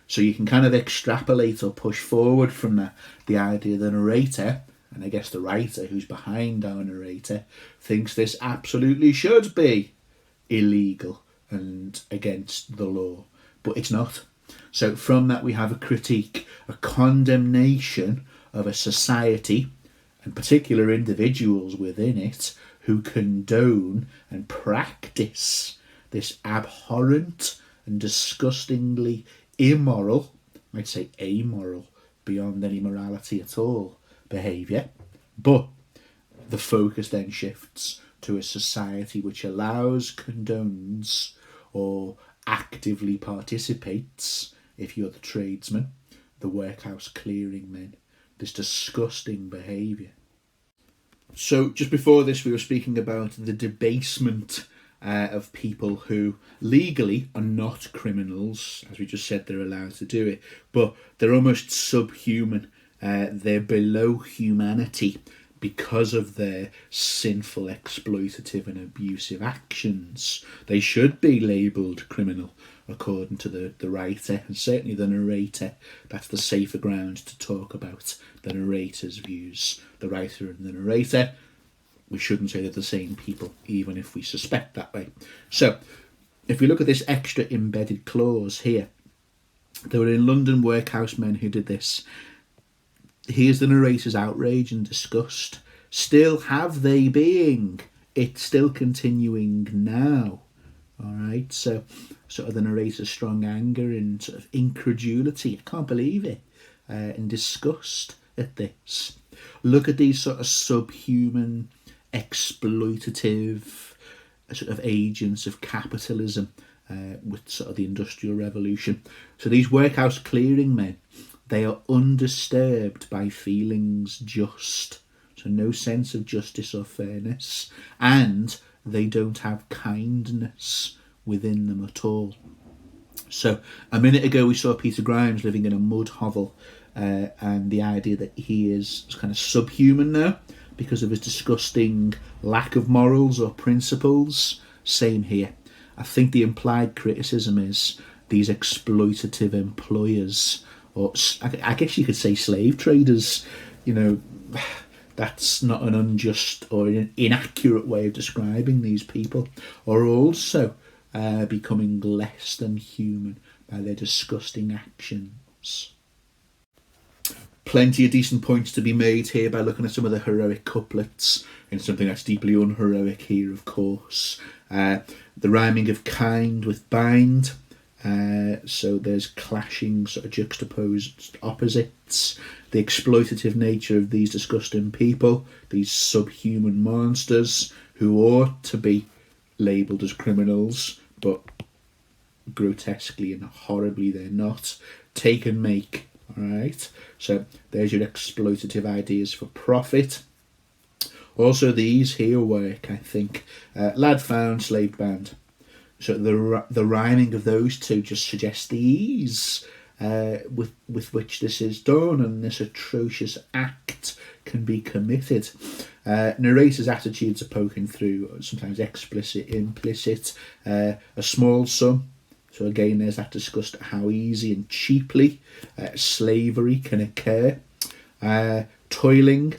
So you can kind of extrapolate or push forward from that the idea the narrator, and I guess the writer who's behind our narrator, thinks this absolutely should be illegal and against the law, but it's not. So from that we have a critique, a condemnation of a society and particular individuals within it who condone and practice this abhorrent and disgustingly immoral, I might say amoral, beyond any morality at all, behaviour. But the focus then shifts to a society which allows, condones, or actively participates, if you're the tradesman, the workhouse clearing men, this disgusting behaviour. So just before this we were speaking about the debasement of people who legally are not criminals. As we just said, they're allowed to do it, but they're almost subhuman. They're below humanity because of their sinful, exploitative and abusive actions. They should be labelled criminal according to the writer, and certainly the narrator. That's the safer ground to talk about the narrator's views. The writer and the narrator, we shouldn't say they're the same people, even if we suspect that way. So, if we look at this extra embedded clause here, there were in London workhouse men who did this. Here's the narrator's outrage and disgust. Still have they being. It's still continuing now. Alright, so sort of the narrator's strong anger and sort of incredulity. I can't believe it. And disgust at this. Look at these sort of subhuman, exploitative sort of agents of capitalism with sort of the Industrial Revolution. So these workhouse clearing men, they are undisturbed by feelings just. So no sense of justice or fairness. And they don't have kindness within them at all. So a minute ago we saw Peter Grimes living in a mud hovel, and the idea that he is kind of subhuman now because of his disgusting lack of morals or principles. Same here. I think the implied criticism is these exploitative employers, or I guess you could say slave traders, that's not an unjust or an inaccurate way of describing these people, are also becoming less than human by their disgusting actions. Plenty of decent points to be made here by looking at some of the heroic couplets, and something that's deeply unheroic here, of course. The rhyming of kind with bind, so there's clashing sort of juxtaposed opposites. The exploitative nature of these disgusting people, these subhuman monsters who ought to be labelled as criminals, but grotesquely and horribly they're not. Take and make. Alright, so there's your exploitative ideas for profit. Also these here work, I think. Lad found, slave bound. So the rhyming of those two just suggests the ease with which this is done, and this atrocious act can be committed. Narrator's attitudes are poking through, sometimes explicit, implicit. A small sum. So again, there's that disgust at how easy and cheaply slavery can occur. Toiling,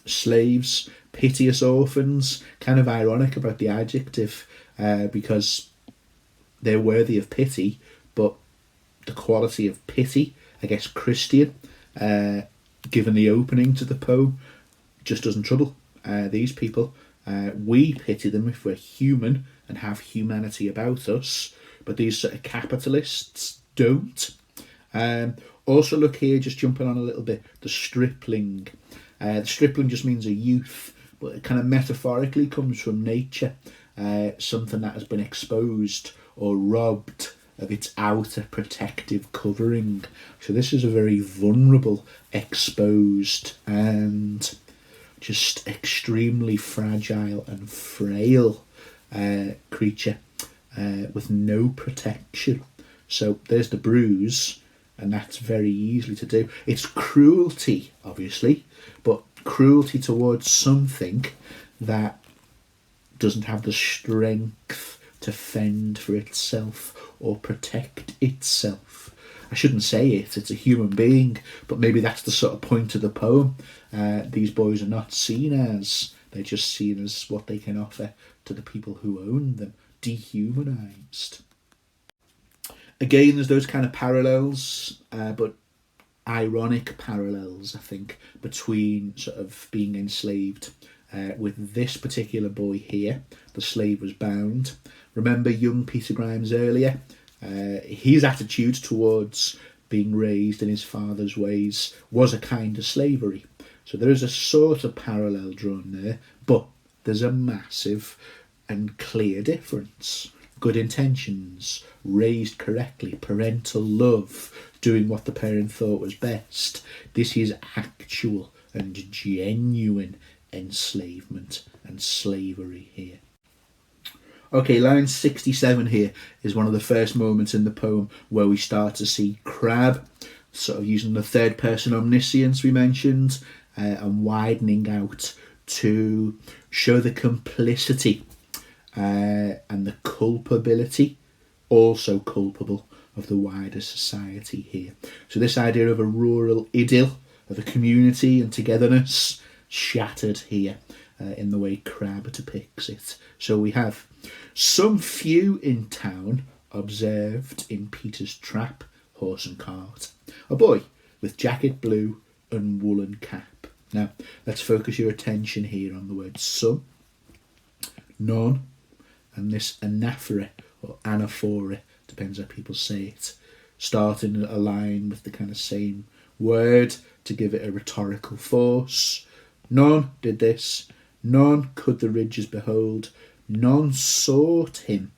slaves, piteous orphans. Kind of ironic about the adjective, because they're worthy of pity, but the quality of pity, I guess Christian, given the opening to the poem, just doesn't trouble these people. We pity them if we're human and have humanity about us, but these sort of capitalists don't. Also look here, just jumping on a little bit, the stripling. The stripling just means a youth, but it kind of metaphorically comes from nature, something that has been exposed or robbed of its outer protective covering. So this is a very vulnerable, exposed and just extremely fragile and frail creature with no protection. So there's the bruise, and that's very easily to do. It's cruelty, obviously, but cruelty towards something that doesn't have the strength to fend for itself or protect itself. I shouldn't say it's a human being, but maybe that's the sort of point of the poem. These boys are not seen as, they're just seen as what they can offer to the people who own them, dehumanised. Again, there's those kind of parallels, but ironic parallels, I think, between sort of being enslaved with this particular boy here. The slave was bound. Remember young Peter Grimes earlier? His attitude towards being raised in his father's ways was a kind of slavery. So there is a sort of parallel drawn there, but there's a massive and clear difference. Good intentions, raised correctly, parental love, doing what the parent thought was best. This is actual and genuine enslavement and slavery here. Okay, line 67 here is one of the first moments in the poem where we start to see Crabbe sort of using the third person omniscience we mentioned and widening out to show the complicity and the culpability, also culpable, of the wider society here. So this idea of a rural idyll, of a community and togetherness, shattered here in the way Crabbe depicts it. So we have some few in town observed in Peter's trap, horse and cart, a boy with jacket blue and woolen cap. Now, let's focus your attention here on the word some, none, and this anaphora, or anaphora, depends how people say it, starting a line with the kind of same word to give it a rhetorical force. None did this, none could the ridges behold, none sought him,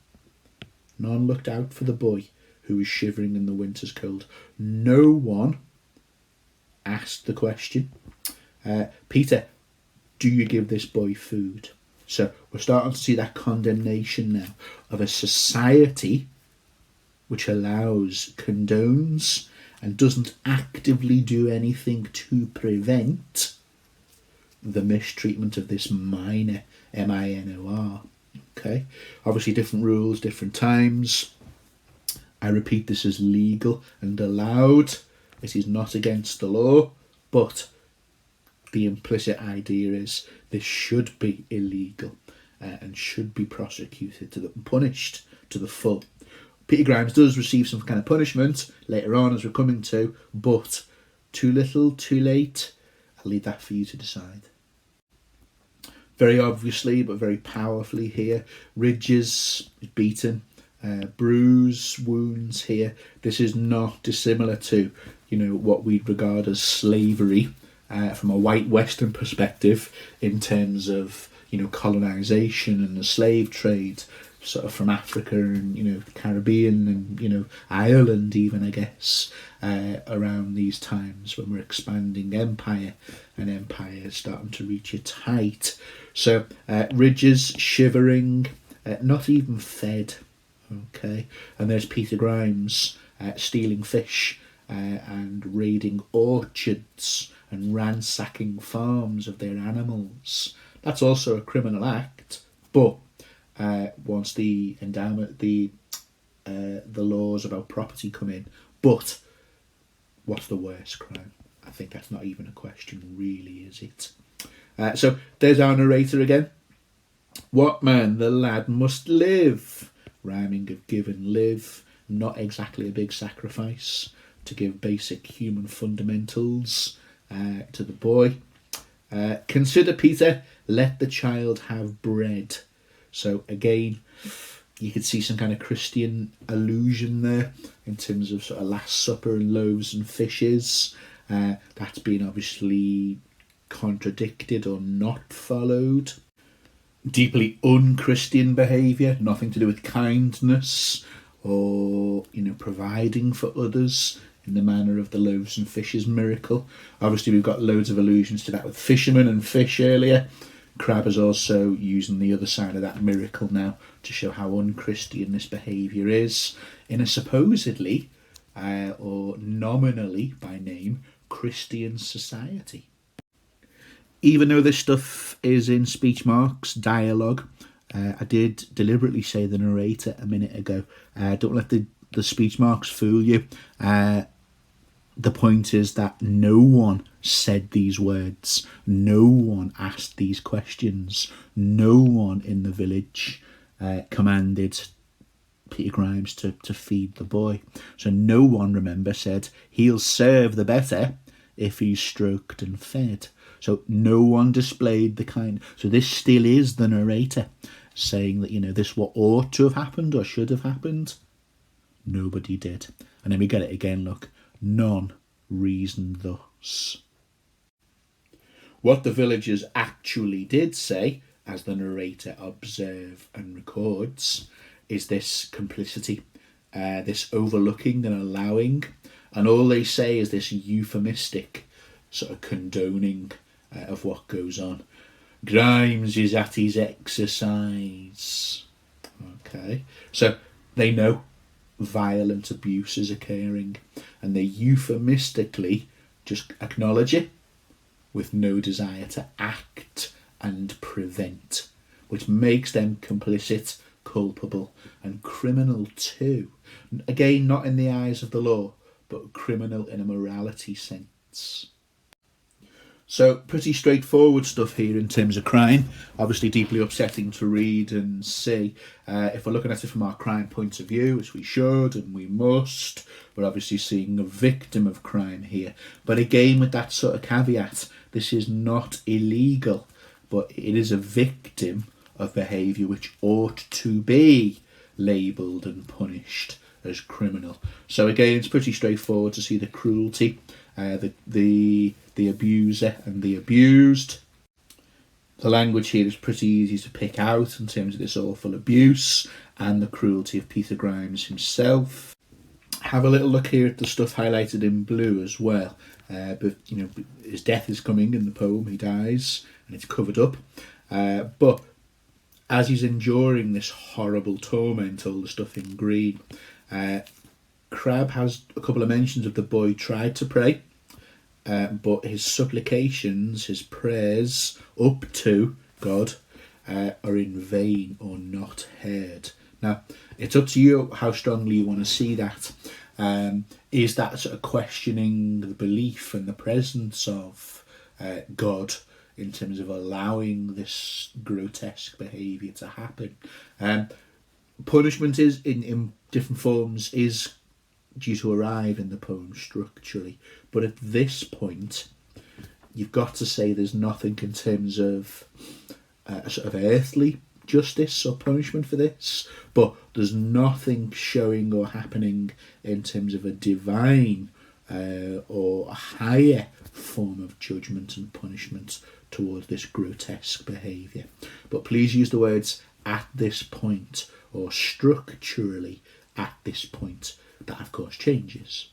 none looked out for the boy who was shivering in the winter's cold. No one asked the question, Peter, do you give this boy food? So we're starting to see that condemnation now of a society which allows, condones, and doesn't actively do anything to prevent the mistreatment of this minor, M-I-N-O-R. Okay, obviously different rules, different times. I repeat, this is legal and allowed. It is not against the law, but the implicit idea is this should be illegal and should be prosecuted and punished to the full. Peter Grimes does receive some kind of punishment later on, as we're coming to, but too little, too late. I'll leave that for you to decide. Very obviously, but very powerfully here, ridges, beaten, bruise, wounds here. This is not dissimilar to, what we'd regard as slavery from a white Western perspective in terms of, colonisation and the slave trade, sort of from Africa and, Caribbean and, Ireland even, I guess, around these times when we're expanding empire and empire is starting to reach its height. So ridges, shivering, not even fed, okay? And there's Peter Grimes stealing fish and raiding orchards and ransacking farms of their animals. That's also a criminal act, but once the endowment, the laws about property come in. But what's the worst crime? I think that's not even a question, really, is it? So there's our narrator again. What man, the lad must live. Rhyming of give and live. Not exactly a big sacrifice to give basic human fundamentals to the boy. Consider Peter, let the child have bread. So again, you could see some kind of Christian allusion there in terms of sort of Last Supper and loaves and fishes. That's been obviously contradicted or not followed. Deeply un-Christian behaviour, nothing to do with kindness or providing for others. in the manner of the loaves and fishes miracle. Obviously, we've got loads of allusions to that with fishermen and fish earlier. Crabbe is also using the other side of that miracle now to show how unchristian this behaviour is in a supposedly, or nominally by name, Christian society. Even though this stuff is in speech marks, dialogue, I did deliberately say the narrator a minute ago. Don't let the speech marks fool you. The point is that no one said these words. No one asked these questions. No one in the village commanded Peter Grimes to feed the boy. So no one, remember, said he'll serve the better if he's stroked and fed. So no one displayed the kind. So this still is the narrator saying that, this what ought to have happened or should have happened. Nobody did. And then we get it again, look. None reasoned thus. What the villagers actually did say, as the narrator observes and records, is this complicity, this overlooking and allowing. And all they say is this euphemistic sort of condoning of what goes on. Grimes is at his exercise. Okay, so they know violent abuse is occurring and they euphemistically just acknowledge it with no desire to act and prevent, which makes them complicit, culpable and criminal too. Again, not in the eyes of the law, but criminal in a morality sense. So pretty straightforward stuff here in terms of crime. Obviously deeply upsetting to read and see. If we're looking at it from our crime point of view, which we should and we must, we're obviously seeing a victim of crime here. But again, with that sort of caveat, this is not illegal, but it is a victim of behaviour which ought to be labelled and punished as criminal. So again, it's pretty straightforward to see the cruelty, the abuser and the abused. The language here is pretty easy to pick out in terms of this awful abuse and the cruelty of Peter Grimes himself. Have a little look here at the stuff highlighted in blue as well. But his death is coming in the poem. He dies and it's covered up. But as he's enduring this horrible torment, all the stuff in green, Crabbe has a couple of mentions of the boy tried to pray. But his supplications, his prayers up to God are in vain or not heard. Now, it's up to you how strongly you want to see that. Is that sort of questioning the belief and the presence of God in terms of allowing this grotesque behaviour to happen? Punishment is in different forms is due to arrive in the poem structurally, but at this point you've got to say there's nothing in terms of a sort of earthly justice or punishment for this, but there's nothing showing or happening in terms of a divine or a higher form of judgment and punishment towards this grotesque behaviour. But please use the words at this point or structurally at this point. That of course changes.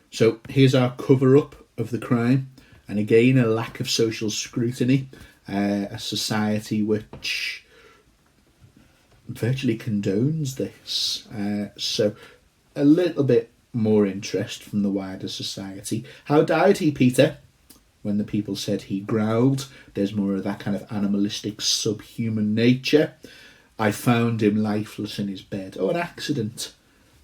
So here's our cover-up of the crime, and again a lack of social scrutiny, a society which virtually condones this. So a little bit more interest from the wider society. How died he, Peter? When the people said he growled, there's more of that kind of animalistic subhuman nature. I found him lifeless in his bed. Oh, an accident.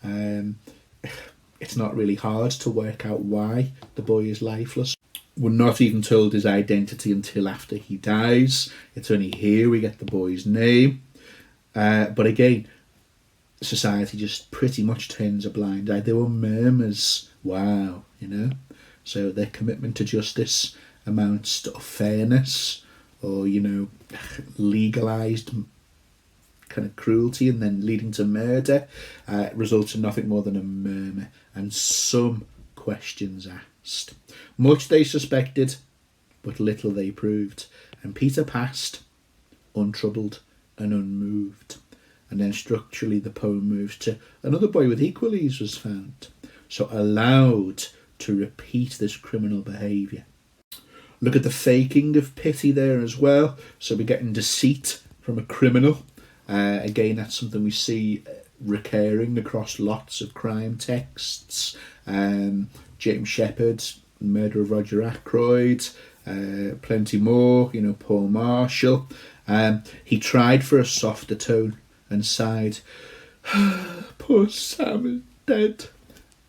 It's not really hard to work out why the boy is lifeless. We're not even told his identity until after he dies. It's only here we get the boy's name. But again, society just pretty much turns a blind eye. There were murmurs, wow, So their commitment to justice amounts to fairness or, legalised kind of cruelty and then leading to murder, results in nothing more than a murmur and some questions asked. Much they suspected, but little they proved. And Peter passed, untroubled and unmoved. And then structurally the poem moves to another boy with equal ease was found. so allowed to repeat this criminal behaviour. Look at the faking of pity there as well. So we're getting deceit from a criminal. Again, that's something we see recurring across lots of crime texts. James Shepherd's Murder of Roger Ackroyd, plenty more, Paul Marshall. He tried for a softer tone and sighed, poor Sam is dead.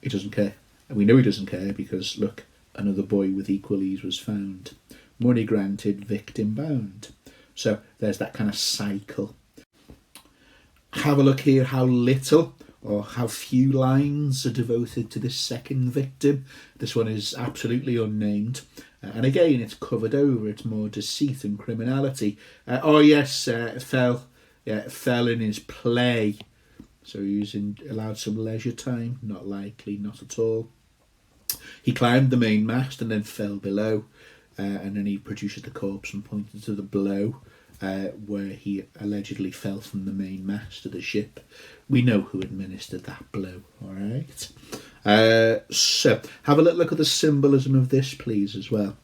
He doesn't care. And we know he doesn't care because, look, another boy with equal ease was found. Money granted, victim bound. So there's that kind of cycle. Have a look here how little or how few lines are devoted to this second victim. This one is absolutely unnamed. And again, it's covered over. It's more deceit and criminality. Fell in his play. So he's allowed some leisure time. Not likely, not at all. He climbed the main mast and then fell below. And then he produces the corpse and pointed to the blow where he allegedly fell from the main mast of the ship. We know who administered that blow, all right? So have a little look at the symbolism of this, please, as well.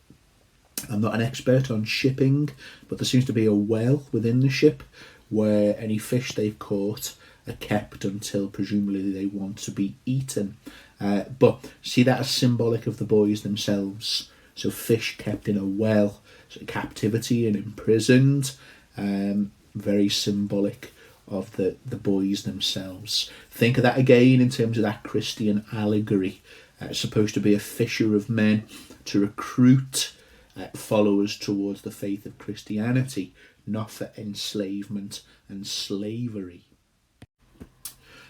I'm not an expert on shipping, but there seems to be a well within the ship where any fish they've caught are kept until presumably they want to be eaten. But see that as symbolic of the boys themselves. So fish kept in a well, so captivity and imprisoned, very symbolic of the boys themselves. Think of that again in terms of that Christian allegory. It's supposed to be a fisher of men to recruit followers towards the faith of Christianity, not for enslavement and slavery.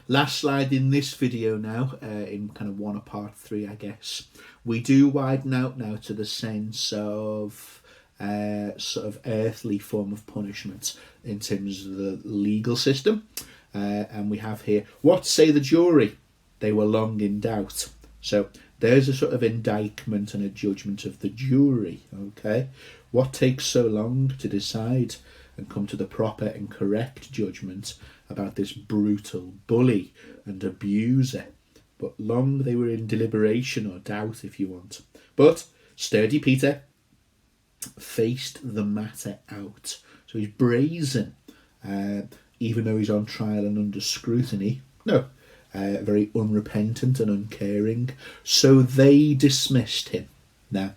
Last slide in this video now, in kind of one of part 3, I guess. We do widen out now to the sense of sort of earthly form of punishment in terms of the legal system. And we have here, what say the jury? They were long in doubt. So there's a sort of indictment and a judgment of the jury, okay? What takes so long to decide and come to the proper and correct judgment about this brutal bully and abuser? But long they were in deliberation or doubt, if you want. But sturdy Peter faced the matter out. So he's brazen, even though he's on trial and under scrutiny. No, very unrepentant and uncaring. So they dismissed him. Now,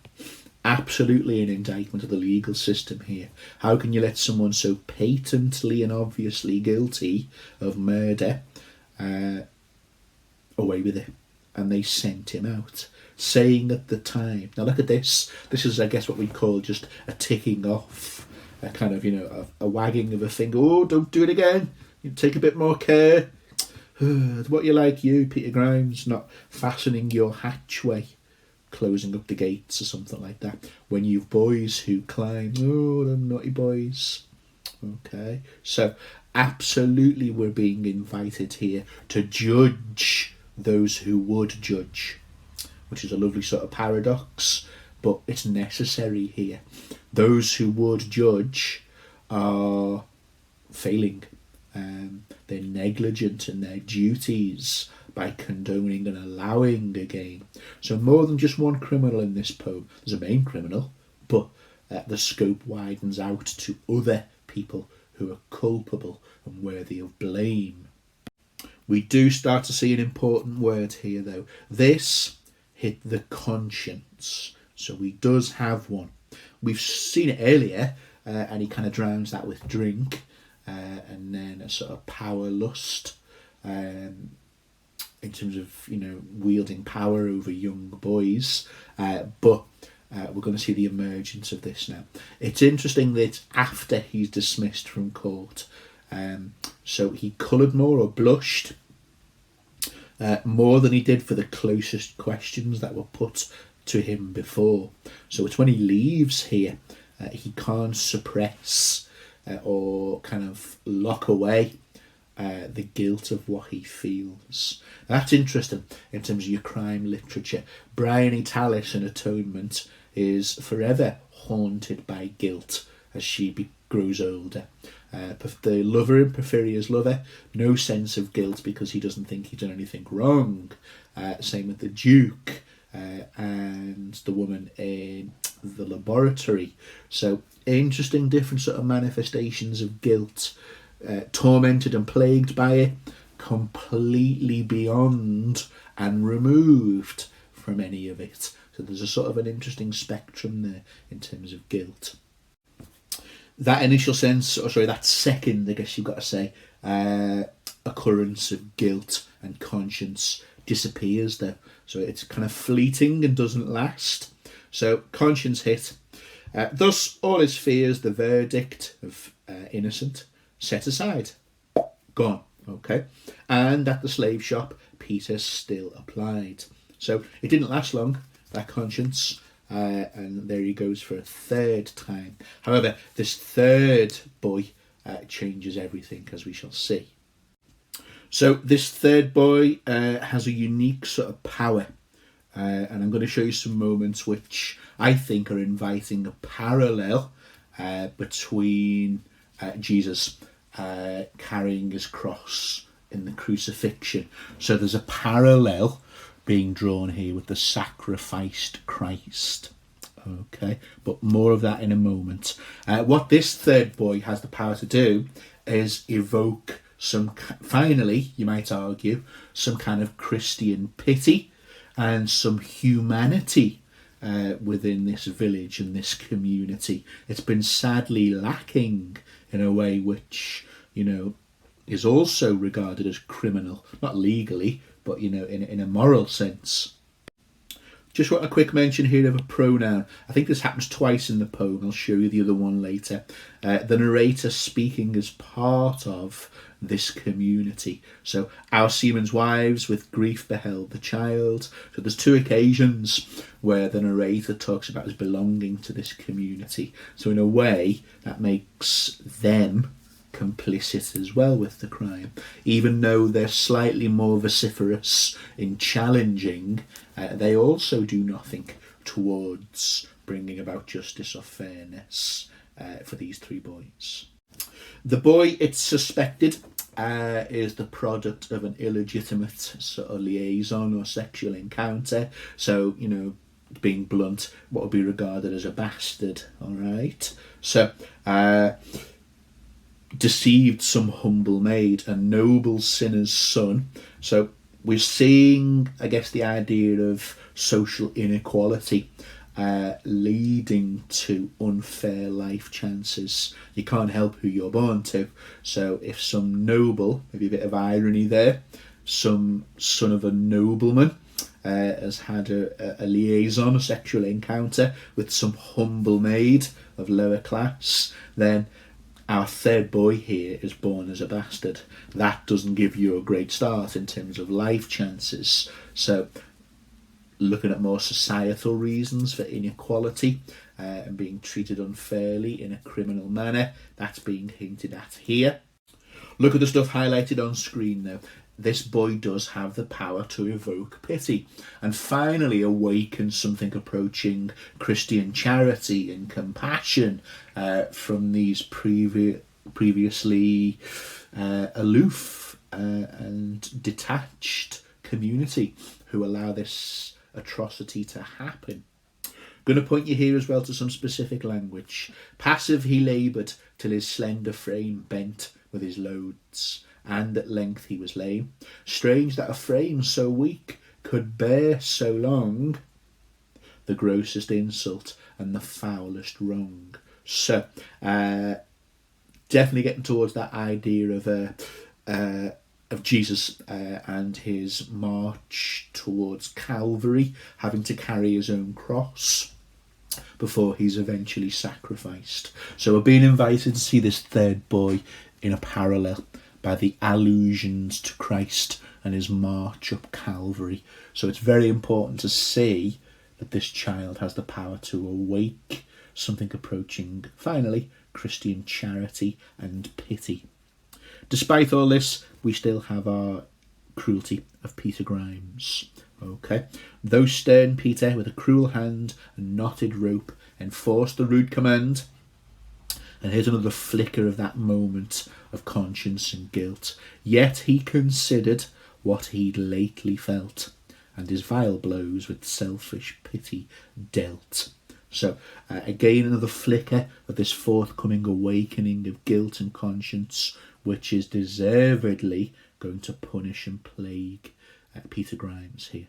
absolutely an indictment of the legal system here. How can you let someone so patently and obviously guilty of murder away with it? And they sent him out, saying at the time, now look at this, this is I guess what we call just a ticking off, a kind of, a wagging of a finger. Oh, don't do it again, you take a bit more care. What you like, you Peter Grimes, not fastening your hatchway, closing up the gates or something like that, when you've boys who climb. Oh, them naughty boys. Okay, so absolutely we're being invited here to judge those who would judge, which is a lovely sort of paradox, but it's necessary here. Those who would judge are failing. They're negligent in their duties by condoning and allowing again. So more than just one criminal in this poem. There's a main criminal, but the scope widens out to other people who are culpable and worthy of blame. We do start to see an important word here, though. This hit the conscience. So he does have one. We've seen it earlier, and he kind of drowns that with drink, and then a sort of power lust, in terms of, wielding power over young boys. But we're going to see the emergence of this now. It's interesting that it's after he's dismissed from court. So he coloured more or blushed more than he did for the closest questions that were put to him before. So it's when he leaves here, he can't suppress or kind of lock away the guilt of what he feels. That's interesting in terms of your crime literature. Bryony Tallis in Atonement is forever haunted by guilt as she grows older. The lover in Porphyria's Lover, no sense of guilt because he doesn't think he's done anything wrong. Same with the Duke and the woman in the laboratory. So interesting, different sort of manifestations of guilt, tormented and plagued by it, completely beyond and removed from any of it. So there's a sort of an interesting spectrum there in terms of guilt. That initial sense, or sorry, that second, I guess you've got to say, occurrence of guilt and conscience disappears though. So it's kind of fleeting and doesn't last. So conscience hit. Thus, all his fears, the verdict of innocent, set aside. Gone. Okay. And at the slave shop, Peter still applied. So it didn't last long, that conscience. And there he goes for a third time. However, this third boy changes everything, as we shall see. So this third boy has a unique sort of power. And I'm going to show you some moments which I think are inviting a parallel between Jesus carrying his cross in the crucifixion. So there's a parallel being drawn here with the sacrificed Christ. Okay, but more of that in a moment. What this third boy has the power to do is evoke finally, you might argue, some kind of Christian pity and some humanity within this village and this community. It's been sadly lacking in a way which, is also regarded as criminal, not legally, but, in a moral sense. Just want a quick mention here of a pronoun. I think this happens twice in the poem. I'll show you the other one later. The narrator speaking as part of this community. So our seamen's wives with grief beheld the child. So there's two occasions where the narrator talks about his belonging to this community. So in a way, that makes them complicit as well with the crime, even though they're slightly more vociferous in challenging. They also do nothing towards bringing about justice or fairness for these three boys. The boy, it's suspected, is the product of an illegitimate sort of liaison or sexual encounter. So, being blunt, what would be regarded as a bastard, all right? So, deceived some humble maid, a noble sinner's son. So we're seeing, I guess, the idea of social inequality leading to unfair life chances. You can't help who you're born to. So if some noble, maybe a bit of irony there, some son of a nobleman has had a liaison, a sexual encounter with some humble maid of lower class, then our third boy here is born as a bastard. That doesn't give you a great start in terms of life chances. So looking at more societal reasons for inequality and being treated unfairly in a criminal manner, that's being hinted at here. Look at the stuff highlighted on screen though. This boy does have the power to evoke pity and finally awaken something approaching Christian charity and compassion from these previously aloof and detached community who allow this atrocity to happen. Going to point you here as well to some specific language. Passive he laboured till his slender frame bent with his loads, and at length he was lame. Strange that a frame so weak could bear so long the grossest insult and the foulest wrong. So, definitely getting towards that idea of Jesus and his march towards Calvary, having to carry his own cross before he's eventually sacrificed. So we're being invited to see this third boy in a parallel by the allusions to Christ and his march up Calvary. So it's very important to see that this child has the power to awake something approaching, finally, Christian charity and pity. Despite all this, we still have our cruelty of Peter Grimes. Okay, though stern Peter with a cruel hand and knotted rope enforced the rude command. And here's another flicker of that moment of conscience and guilt. Yet he considered what he'd lately felt, and his vile blows with selfish pity dealt. So, again, another flicker of this forthcoming awakening of guilt and conscience, which is deservedly going to punish and plague Peter Grimes here.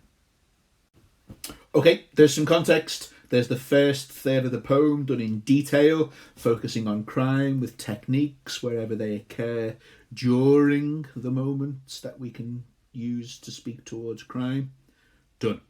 Okay, there's some context. There's the first third of the poem done in detail, focusing on crime with techniques wherever they occur during the moments that we can use to speak towards crime. Done.